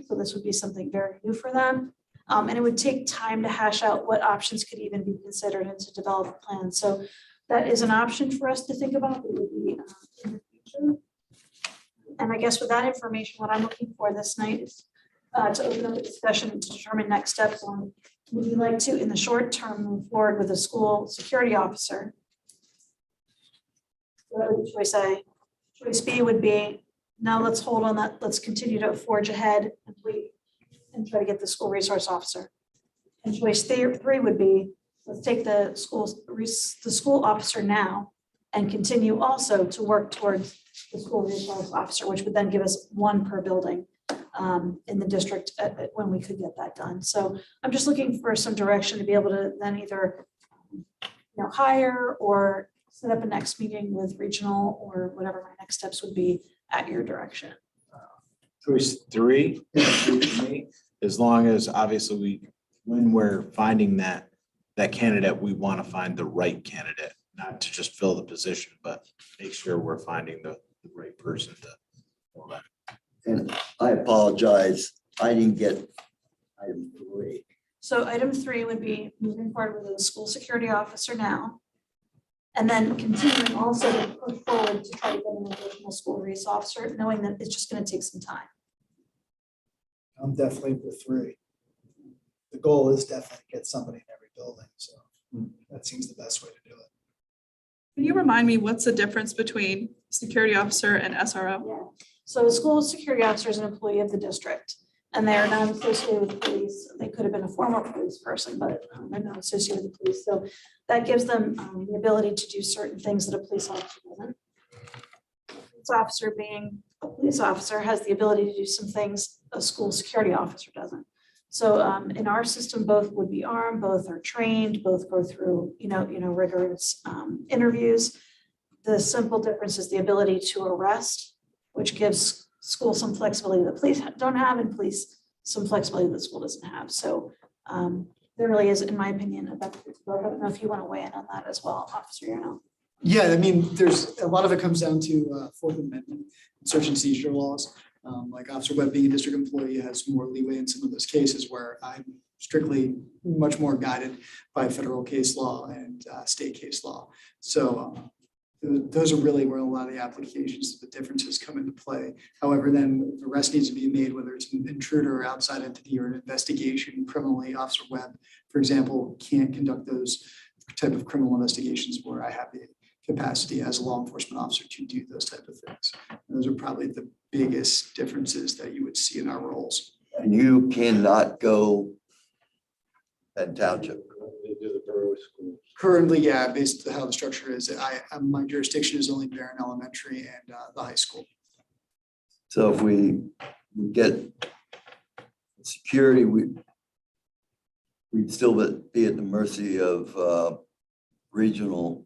so this would be something very new for them. And it would take time to hash out what options could even be considered and to develop a plan. So that is an option for us to think about. It would be in the future. And I guess with that information, what I'm looking for this night is to open up a discussion to determine next steps on, would you like to, in the short term, move forward with a school security officer? What would choice A? Choice B would be, now let's hold on that, let's continue to forge ahead and wait and try to get the school resource officer. And choice three would be, let's take the school officer now and continue also to work towards the school resource officer, which would then give us one per building in the district when we could get that done. So I'm just looking for some direction to be able to then either hire or set up a next meeting with regional or whatever my next steps would be at your direction. Choice 3, as long as obviously when we're finding that candidate, we want to find the right candidate, not to just fill the position, but make sure we're finding the right person to fill that. And I apologize, I didn't get item 3. So item 3 would be moving forward with a school security officer now. And then continuing also to push forward to try to get an additional school resource officer, knowing that it's just going to take some time. I'm definitely with 3. The goal is definitely to get somebody in every building, so that seems the best way to do it. Can you remind me what's the difference between security officer and SRO? Yeah. So a school security officer is an employee of the district and they are not associated with the police. They could have been a former police person, but they're not associated with the police. So that gives them the ability to do certain things that a police officer doesn't. Police officer, being a police officer, has the ability to do some things a school security officer doesn't. So in our system, both would be armed, both are trained, both go through rigorous interviews. The simple difference is the ability to arrest, which gives school some flexibility that police don't have, and police some flexibility that school doesn't have. So there really is, in my opinion, a benefit to both. I don't know if you want to weigh in on that as well, Officer Yarnell. Yeah, I mean, there's a lot of it comes down to Fourth Amendment, search and seizure laws. Like Officer Webb being a district employee has more leeway in some of those cases where I'm strictly much more guided by federal case law and state case law. So those are really where a lot of the applications, the differences come into play. However, then the rest needs to be made, whether it's an intruder or outside entity or an investigation criminally. Officer Webb, for example, can't conduct those type of criminal investigations where I have the capacity as a law enforcement officer to do those type of things. Those are probably the biggest differences that you would see in our roles. And you cannot go at township. They do the borough school. Currently, yeah, based on how the structure is, my jurisdiction is only Barron Elementary and the high school. So if we get security, we'd still be at the mercy of regional,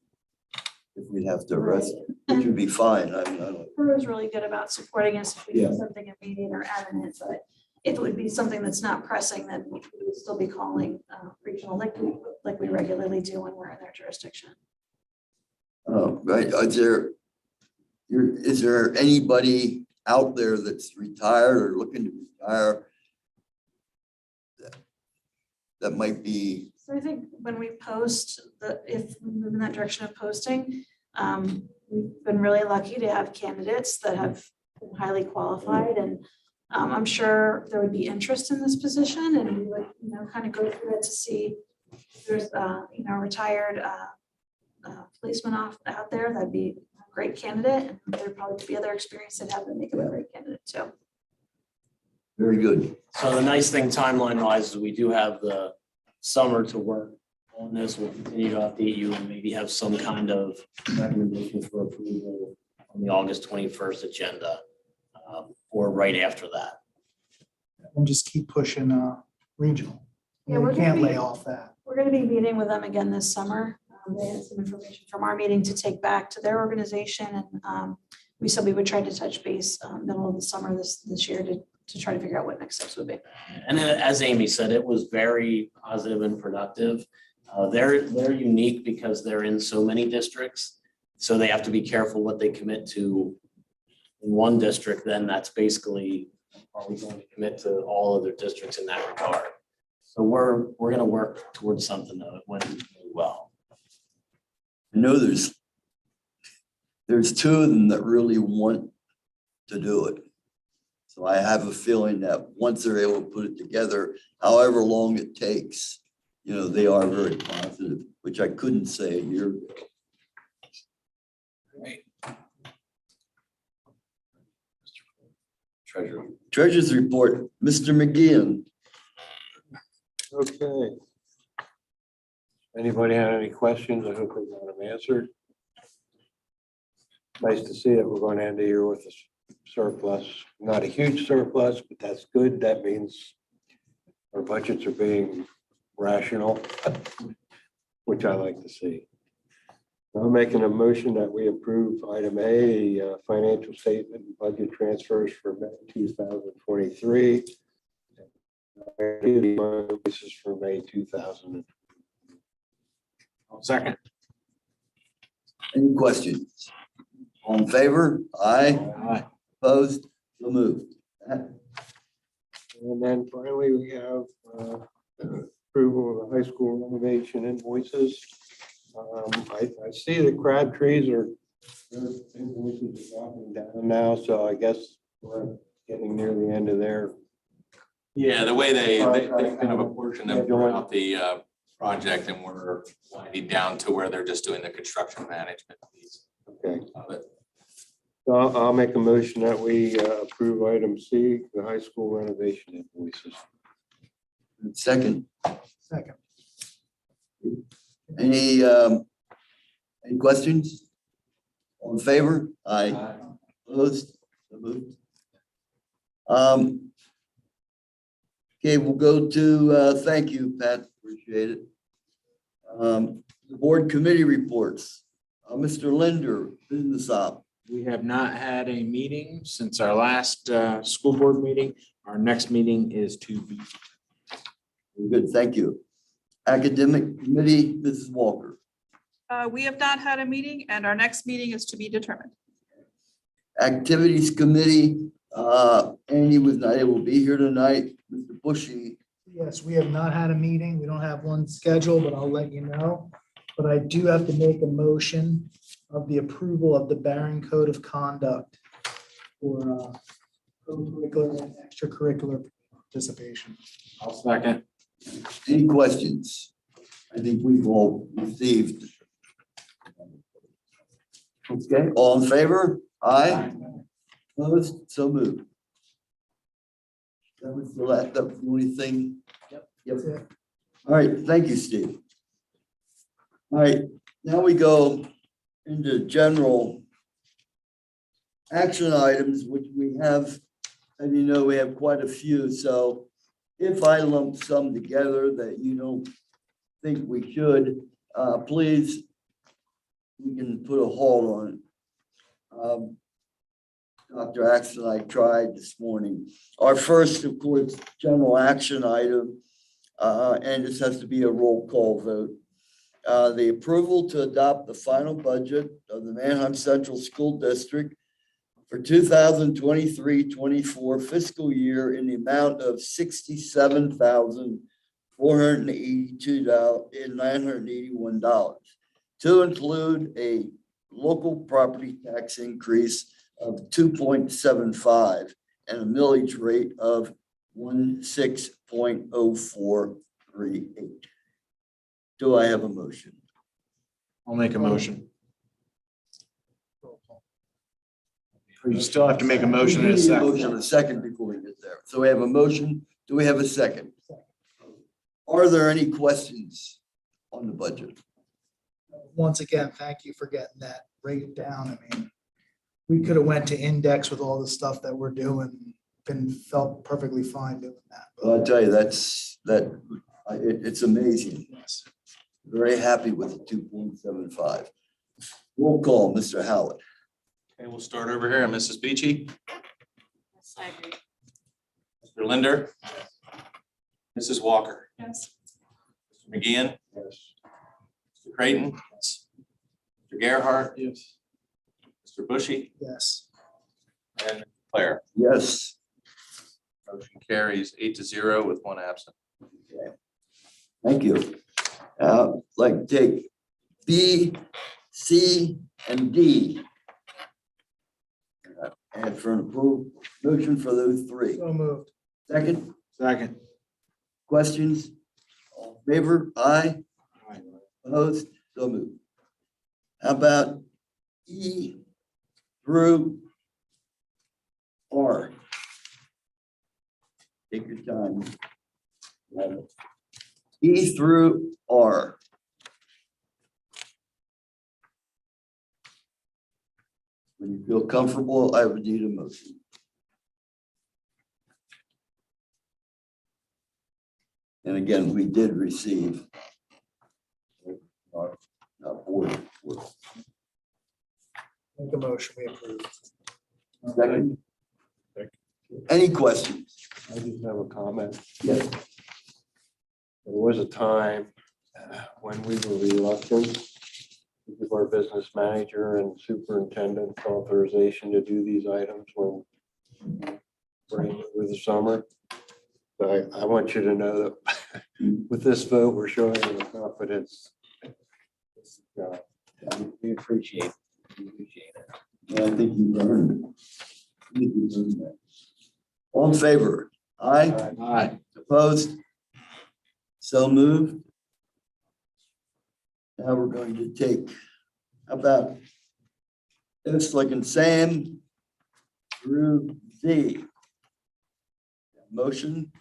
if we'd have to arrest, which would be fine. I mean, I don't. Borough is really good about supporting us if we Yeah. do something immediate or imminent, but if it would be something that's not pressing, then we would still be calling regional like we regularly do when we're in their jurisdiction. Right, is there anybody out there that's retired or looking to retire that might be? So I think when we post, if we move in that direction of posting, we've been really lucky to have candidates that have been highly qualified, and I'm sure there would be interest in this position, and we would, kind of go through it to see if there's, retired policeman out there, that'd be a great candidate, and there'd probably be other experience that have to make it a great candidate too. Very good. So the nice thing timeline wise is we do have the summer to work on this. We'll continue to update you and maybe have some kind of recommendation for approval on the August 21st agenda or right after that. And just keep pushing regional. Yeah, We we're gonna can't be- lay off that. We're going to be meeting with them again this summer. They had some information from our meeting to take back to their organization, and we said we would try to touch base middle of the summer this year to try to figure out what next steps would be. And as Amy said, it was very positive and productive. They're unique because they're in so many districts. So they have to be careful what they commit to in one district, then that's basically, are we going to commit to all other districts in that regard? So we're going to work towards something that went really well. I know there's two of them that really want to do it. So I have a feeling that once they're able to put it together, however long it takes, they are very positive, which I couldn't say a year ago. Treasurer's report, Mr. McGeehan. Okay. Anybody have any questions? I hope we got them answered. Nice to see that we're going to end the year with a surplus, not a huge surplus, but that's good. That means our budgets are being rational, which I like to see. I'm making a motion that we approve item A, financial statement and budget transfers for May 2023. This is for May 2000. Second. Any questions? All in favor? Aye. Aye. Opposed? So moved. And then finally, we have approval of the high school renovation invoices. I see the Crabtrees are, their invoices are dropping down now, so I guess we're getting near the end of their. Yeah, the way they kind of apportion them throughout the project, and we're winding down to where they're just doing the construction management piece Okay, of it. so I'll make a motion that we approve item C, the high school renovation invoices. Second, Second. any questions? All in favor? Aye. Opposed? So moved. Okay, we'll go to, thank you, Pat, appreciate it. The board committee reports. Mr. Linder, business op. We have not had a meeting since our last school board meeting. Our next meeting is to be. Good, thank you. Academic committee, Mrs. Walker. We have not had a meeting and our next meeting is to be determined. Activities committee, Andy was not able to be here tonight. Mr. Bushy, Yes, we have not had a meeting. We don't have one scheduled, but I'll let you know. But I do have to make a motion of the approval of the Barron Code of Conduct for co-curricular and extracurricular participation. I'll second. Any questions? I think we've all received. Okay, all in favor? Aye. Opposed? So moved. That was the only thing. Yep. That's it. All right, thank you, Steve. All right, now we go into general action items, which we have, and you know, we have quite a few, so if I lump some together that you don't think we should, please, we can put a halt on it. Dr. Axon and I tried this morning. Our first, of course, general action item, and this has to be a roll call vote. The approval to adopt the final budget of the Manheim Central School District for 2023-24 fiscal year in the amount of $67,482,981 to include a local property tax increase of 2.75 and a millage rate of 16.0438. Do I have a motion? I'll make a motion. You still have to make a motion in a We need motion second. in a second before we get there. So we have a motion. Do we have a second? Are there any questions on the budget? Once again, thank you for getting that rate down. I mean, we could have went to index with all the stuff that we're doing and felt perfectly fine doing that. Well, I'll tell you, it's amazing. Yes. Very happy with the 2.75. Roll call, Mr. Howard. Okay, we'll start over here. Mrs. Beachy, Yes, I agree. Mr. Linder, Mrs. Walker, Yes. Mr. McGeehan, Yes. Mr. Creighton, Mr. Gerhart, Yes. Mr. Bushy, Yes. and Claire. Yes. Motion carries 8-0 with one absent. Thank you. Like take B, C, and D. And for an approval, motion for those three. So moved. Second, Second. questions? All in favor? Aye. Aye. Opposed? So moved. How about E through R? Take your time. E through R. When you feel comfortable, I would need a motion. And again, we did receive our board. Make a motion, we approve. Second. Any questions? I just have a comment. Yes. There was a time when we were reluctant to give our business manager and superintendent authorization to do these items when right over the summer. But I want you to know that with this vote, we're showing you the confidence. We appreciate it. We appreciate it. Yeah, I think you earned it. I think you earned that. All in favor? Aye. Aye. Opposed? So moved. Now we're going to take, how about S like in Sam through Z? Motion?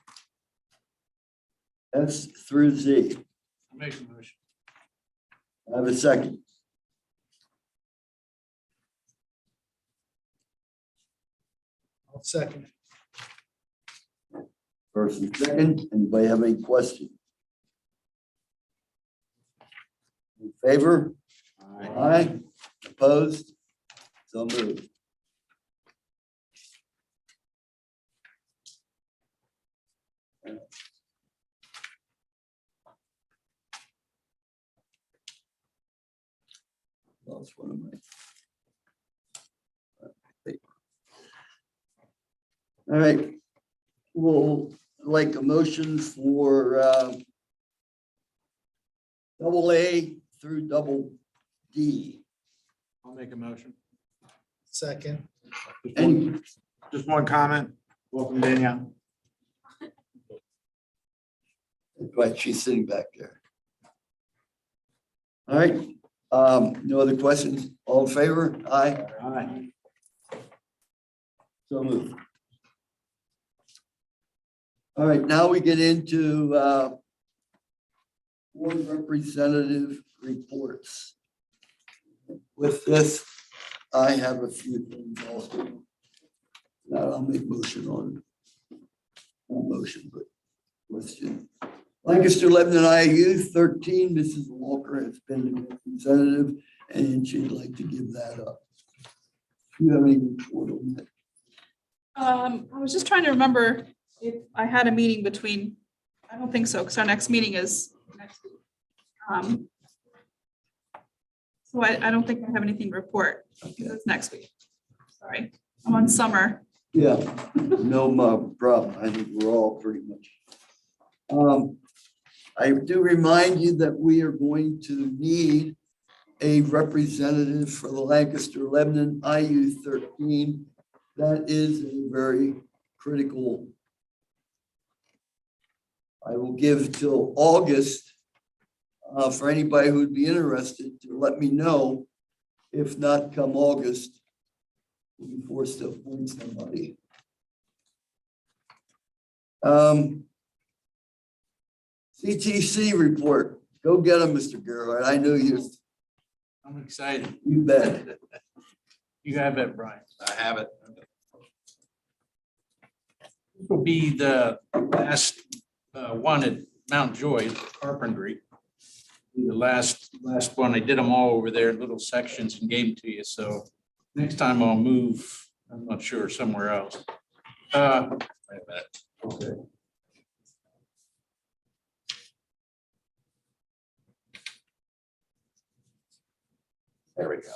S through Z. Make a motion. I have a second. I'll second. First and second, anybody have any questions? In favor? Aye. Aye. Opposed? So moved. Lost one of my. All right, we'll like a motion for double A through double D. I'll make a motion. Second. Any, Just one comment. Welcome, Danielle. right, she's sitting back there. All right, no other questions? All in favor? Aye. Aye. So moved. All right, now we get into board representative reports. With this, I have a few things also. Now I'll make motion on, not motion, but question. Lancaster Lebanon IU 13, Mrs. Walker has been the representative and she'd like to give that up. Do you have any report on that? I was just trying to remember if I had a meeting between, I don't think so, because our next meeting is next week. So I don't think I have anything to report. It's next week. Sorry, I'm on summer. Yeah, no problem. I think we're all pretty much. I do remind you that we are going to need a representative for the Lancaster Lebanon IU 13. That is a very critical. I will give till August for anybody who'd be interested to let me know. If not, come August, we'll be forced to appoint somebody. CTC report. Go get him, Mr. Gerhart. I know you. I'm excited. You bet. You have it, Brian. I have it. This will be the last one at Mount Joy Carpentry. The last one. I did them all over there in little sections and gave them to you. So next time I'll move, I'm not sure, somewhere else. Wait a minute. Okay. There we go.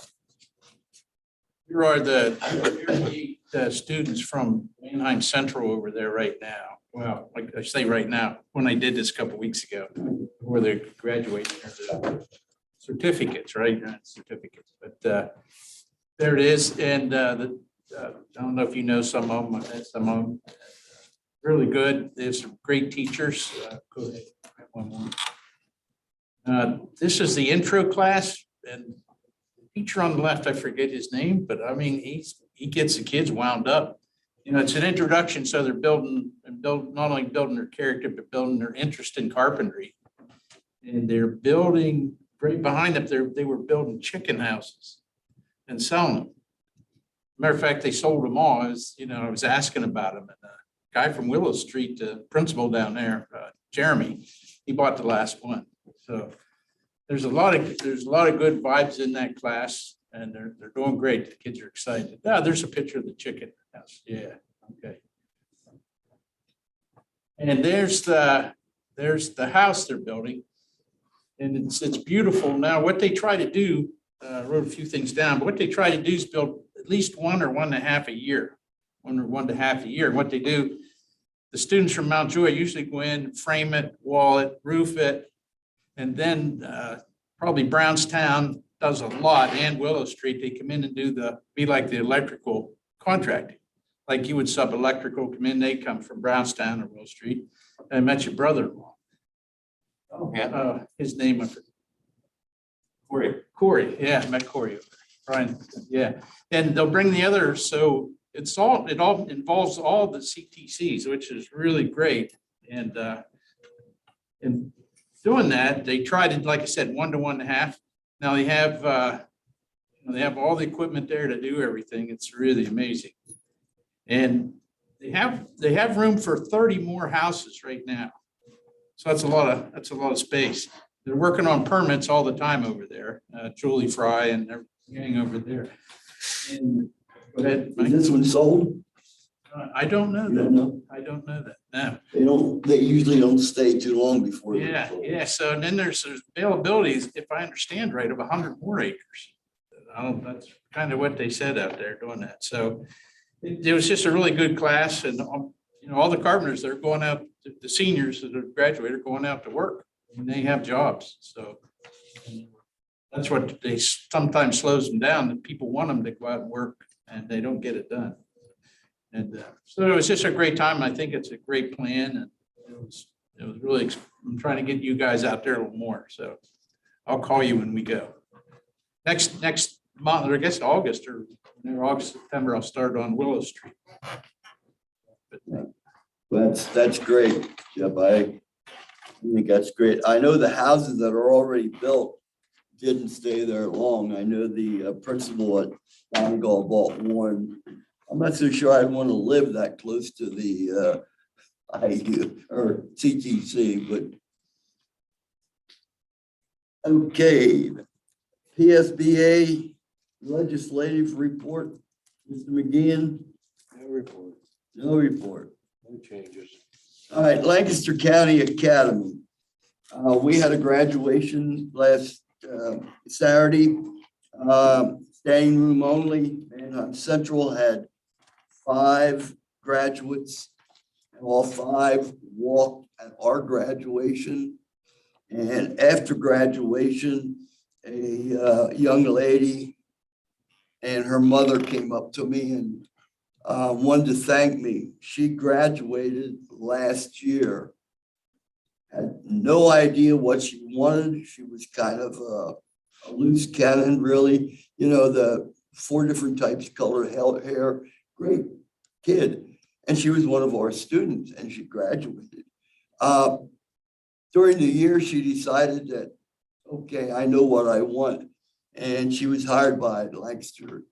Here are the students from Manheim Central over there right now. Well, like I say right now, when I did this a couple weeks ago, where they're graduating their certificates, right? Certificates, but there it is. And I don't know if you know some of them. I've met some of them. Really good. There's some great teachers. Go ahead. One more. This is the intro class, and the teacher on the left, I forget his name, but I mean, he gets the kids wound up. You know, it's an introduction, so they're not only building their character, but building their interest in carpentry. And they're building right behind them. They were building chicken houses and selling them. Matter of fact, they sold them all. I was asking about them, and a guy from Willow Street, the principal down there, Jeremy, he bought the last one. So there's a lot of good vibes in that class, and they're doing great. The kids are excited. There's a picture of the chicken house. Yeah, okay. And there's the house they're building, and it's beautiful. Now, what they try to do, I wrote a few things down, but what they try to do is build at least one or 1.5 a year, 1 or 1.5 a year. And what they do, the students from Mount Joy usually go in, frame it, wall it, roof it, and then probably Brownstown does a lot, and Willow Street. They come in and be like the electrical contracting. Like you would sub electrical, come in, they come from Brownstown or Willow Street. I met your brother-in-law. Oh, yeah. His name, I forget. Corey, yeah, I met Corey. Brian, yeah. And they'll bring the others, so it all involves all the CTCs, which is really great. And doing that, they try to, like I said, 1 to 1.5. Now they have all the equipment there to do everything. It's really amazing. And they have room for 30 more houses right now. So that's a lot of space. They're working on permits all the time over there. Julie Fry and their gang over there. And go ahead, Mike. Is this one sold? I don't know You that. don't know? I don't know that. No. They usually don't stay too long before. they're Yeah, sold. yeah. So and then there's availabilities, if I understand right, of 100 more acres. That's kind of what they said out there doing that. So it was just a really good class, and all the carpenters, they're going out, the seniors that have graduated are going out to work, and they have jobs. So That's what they sometimes slows them down, that people want them to go out and work and they don't get it done. And so it was just a great time. I think it's a great plan and it was really, I'm trying to get you guys out there a little more. So I'll call you when we go. Next month, or I guess August or August, September, I'll start on Willow Street. That's great, Jeff. I think that's great. I know the houses that are already built didn't stay there long. I know the principal at Donegal bought one. I'm not so sure I'd want to live that close to the IU or CTC, but okay. PSBA legislative report, Mr. McGeehan. No report, No report. no changes. All right, Lancaster County Academy. We had a graduation last Saturday. Standing room only. Manhunt Central had 5 graduates, and all 5 walked at our graduation. And after graduation, a young lady and her mother came up to me and wanted to thank me. She graduated last year. Had no idea what she wanted. She was kind of a loose cannon, really. You know, the 4 different types of color hair. Great kid. And she was one of our students and she graduated. During the year, she decided that, okay, I know what I want. And she was hired by Lancaster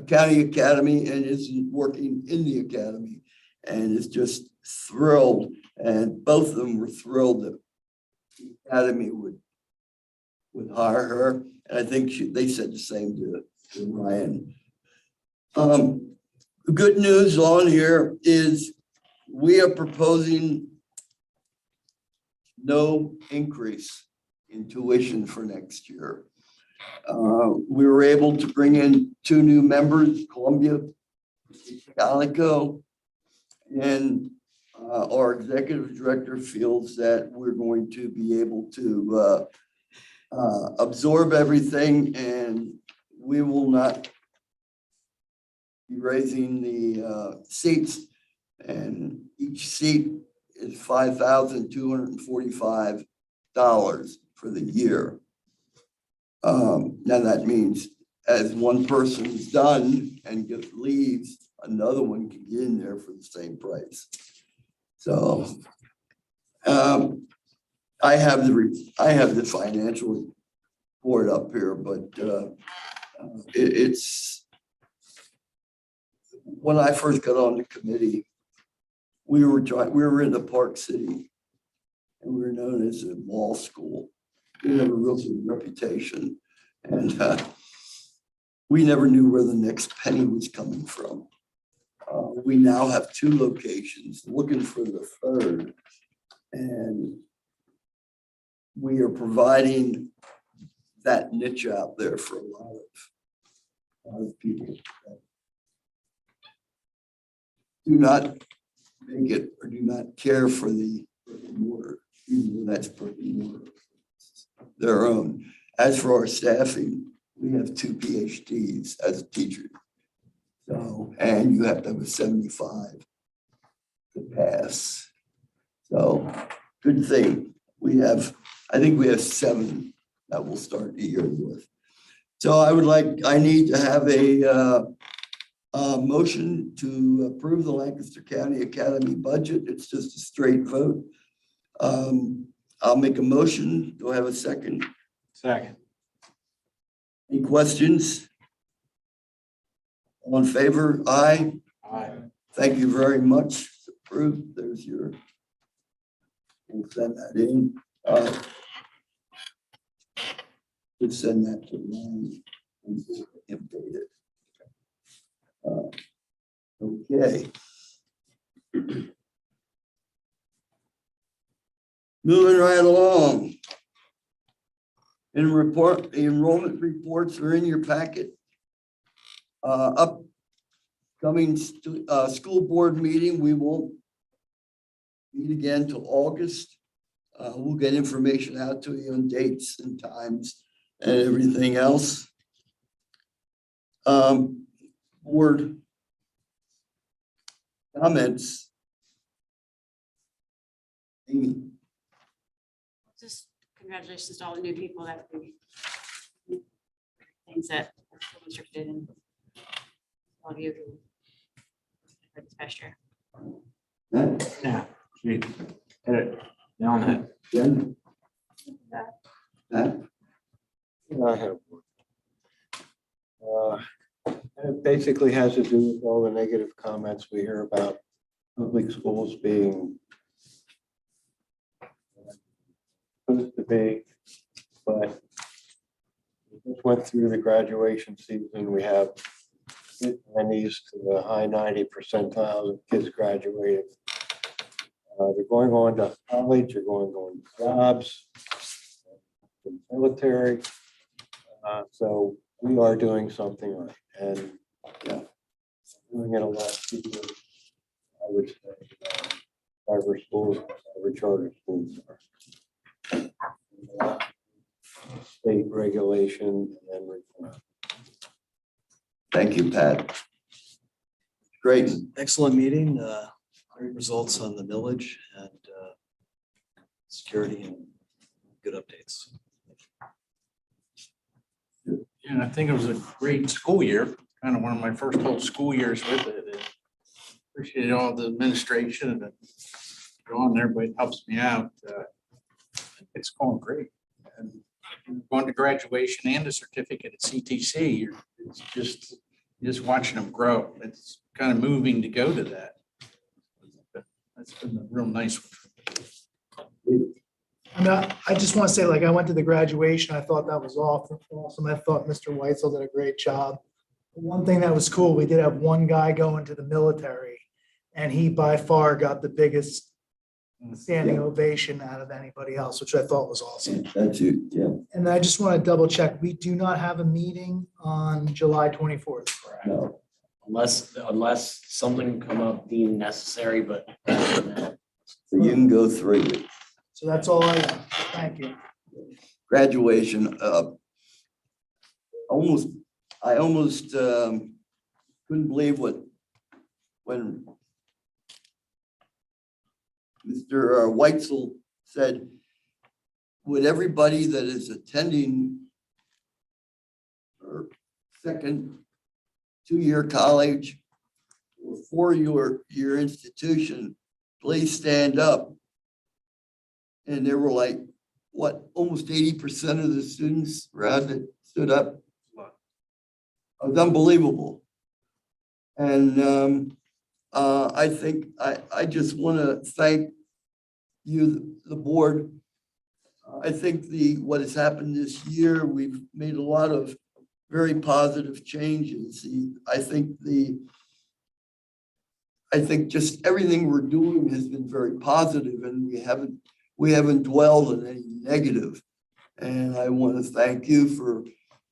County Academy and is working in the academy and is just thrilled. And both of them were thrilled that the academy would hire her. And I think they said the same to Ryan. The good news on here is we are proposing no increase in tuition for next year. We were able to bring in 2 new members, Columbia, Calico, and our executive director feels that we're going to be able to absorb everything and we will not be raising the seats, and each seat is $5,245 for the year. Now that means as one person is done and leaves, another one can get in there for the same price. So I have the financial report up here, but it's when I first got on the committee, we were in the Park City and we were known as a mall school. We had a real good reputation and we never knew where the next penny was coming from. We now have 2 locations, looking for the 3rd. And we are providing that niche out there for a lot of people that do not make it or do not care for the brick and mortar, even though that's brick and mortar, their own. As for our staffing, we have 2 PhDs as a teacher. So, and you have to have a 75 to pass. So good thing. I think we have 7 that we'll start the year with. So I need to have a motion to approve the Lancaster County Academy budget. It's just a straight vote. I'll make a motion. Do I have a second? Second. Any questions? All in favor? Aye. Aye. Thank you very much. It's approved. There's your, we'll send that in. Let's send that to Ryan and update it. Okay. Moving right along. Enrollment reports are in your packet. Upcoming school board meeting, we won't meet again till August. We'll get information out to you on dates and times and everything else. Board comments. Amy. Just congratulations to all the new people that we things that are so restricted and all of you who for this past year. Yeah. Sweet. Hit it. Down it. Jen? Pat? I have one. And it basically has to do with all the negative comments we hear about public schools being supposed to be, but we just went through the graduation season. We have mid-90s to the high 90 percentile of kids graduating. They're going on to college, they're going on to jobs, the military. So we are doing something right, and yeah, doing it a lot cheaper, I would say, private schools, private charter schools are. State regulation and reform. Thank you, Pat. Great. Excellent meeting, great results on the millage and security and good updates. And I think it was a great school year, kind of one of my first whole school years with it. And appreciated all the administration and John, everybody helps me out. It's going great. And going to graduation and a certificate at CTC, it's just watching them grow. It's kind of moving to go to that. That's been a real nice one. I mean, I just want to say, like, I went to the graduation. I thought that was awesome. I thought Mr. Weitzel did a great job. One thing that was cool, we did have one guy go into the military, and he by far got the biggest standing ovation out of anybody else, which I thought was awesome. That's you, yeah. And I just want to double check, we do not have a meeting on July 24th. No. Unless something come up deemed necessary, but So you can go 3 weeks. So that's all I have. Thank you. Graduation, I almost couldn't believe when Mr. Weitzel said, would everybody that is attending or second 2-year college or 4-year institution, please stand up? And there were like, what, almost 80% of the students around it stood up. It was unbelievable. And I think I just want to thank you, the board. I think what has happened this year, we've made a lot of very positive changes. I think just everything we're doing has been very positive, and we haven't dwelled on any negative. And I want to thank you for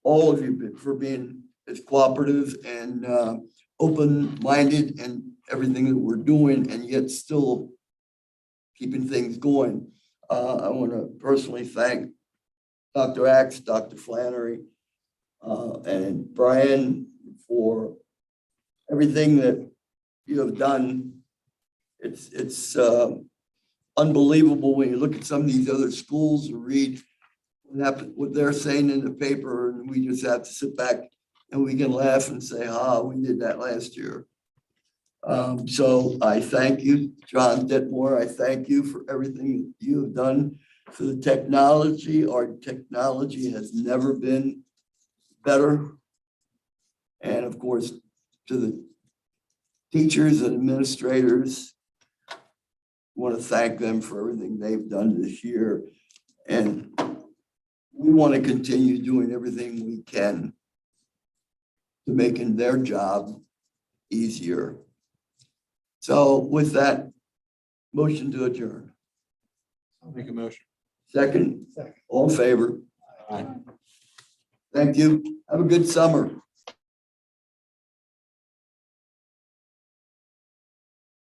all of you for being as cooperative and open-minded and everything that we're doing, and yet still keeping things going. I want to personally thank Dr. Axe, Dr. Flannery, and Brian for everything that you have done. It's unbelievable when you look at some of these other schools and read what they're saying in the paper, and we just have to sit back and we can laugh and say, we did that last year. So I thank you, John Detmore. I thank you for everything you have done for the technology. Our technology has never been better. And of course, to the teachers and administrators, I want to thank them for everything they've done this year. And we want to continue doing everything we can to making their job easier. So with that, motion to adjourn. I'll make a motion. Second, all in favor? Thank you. Have a good summer.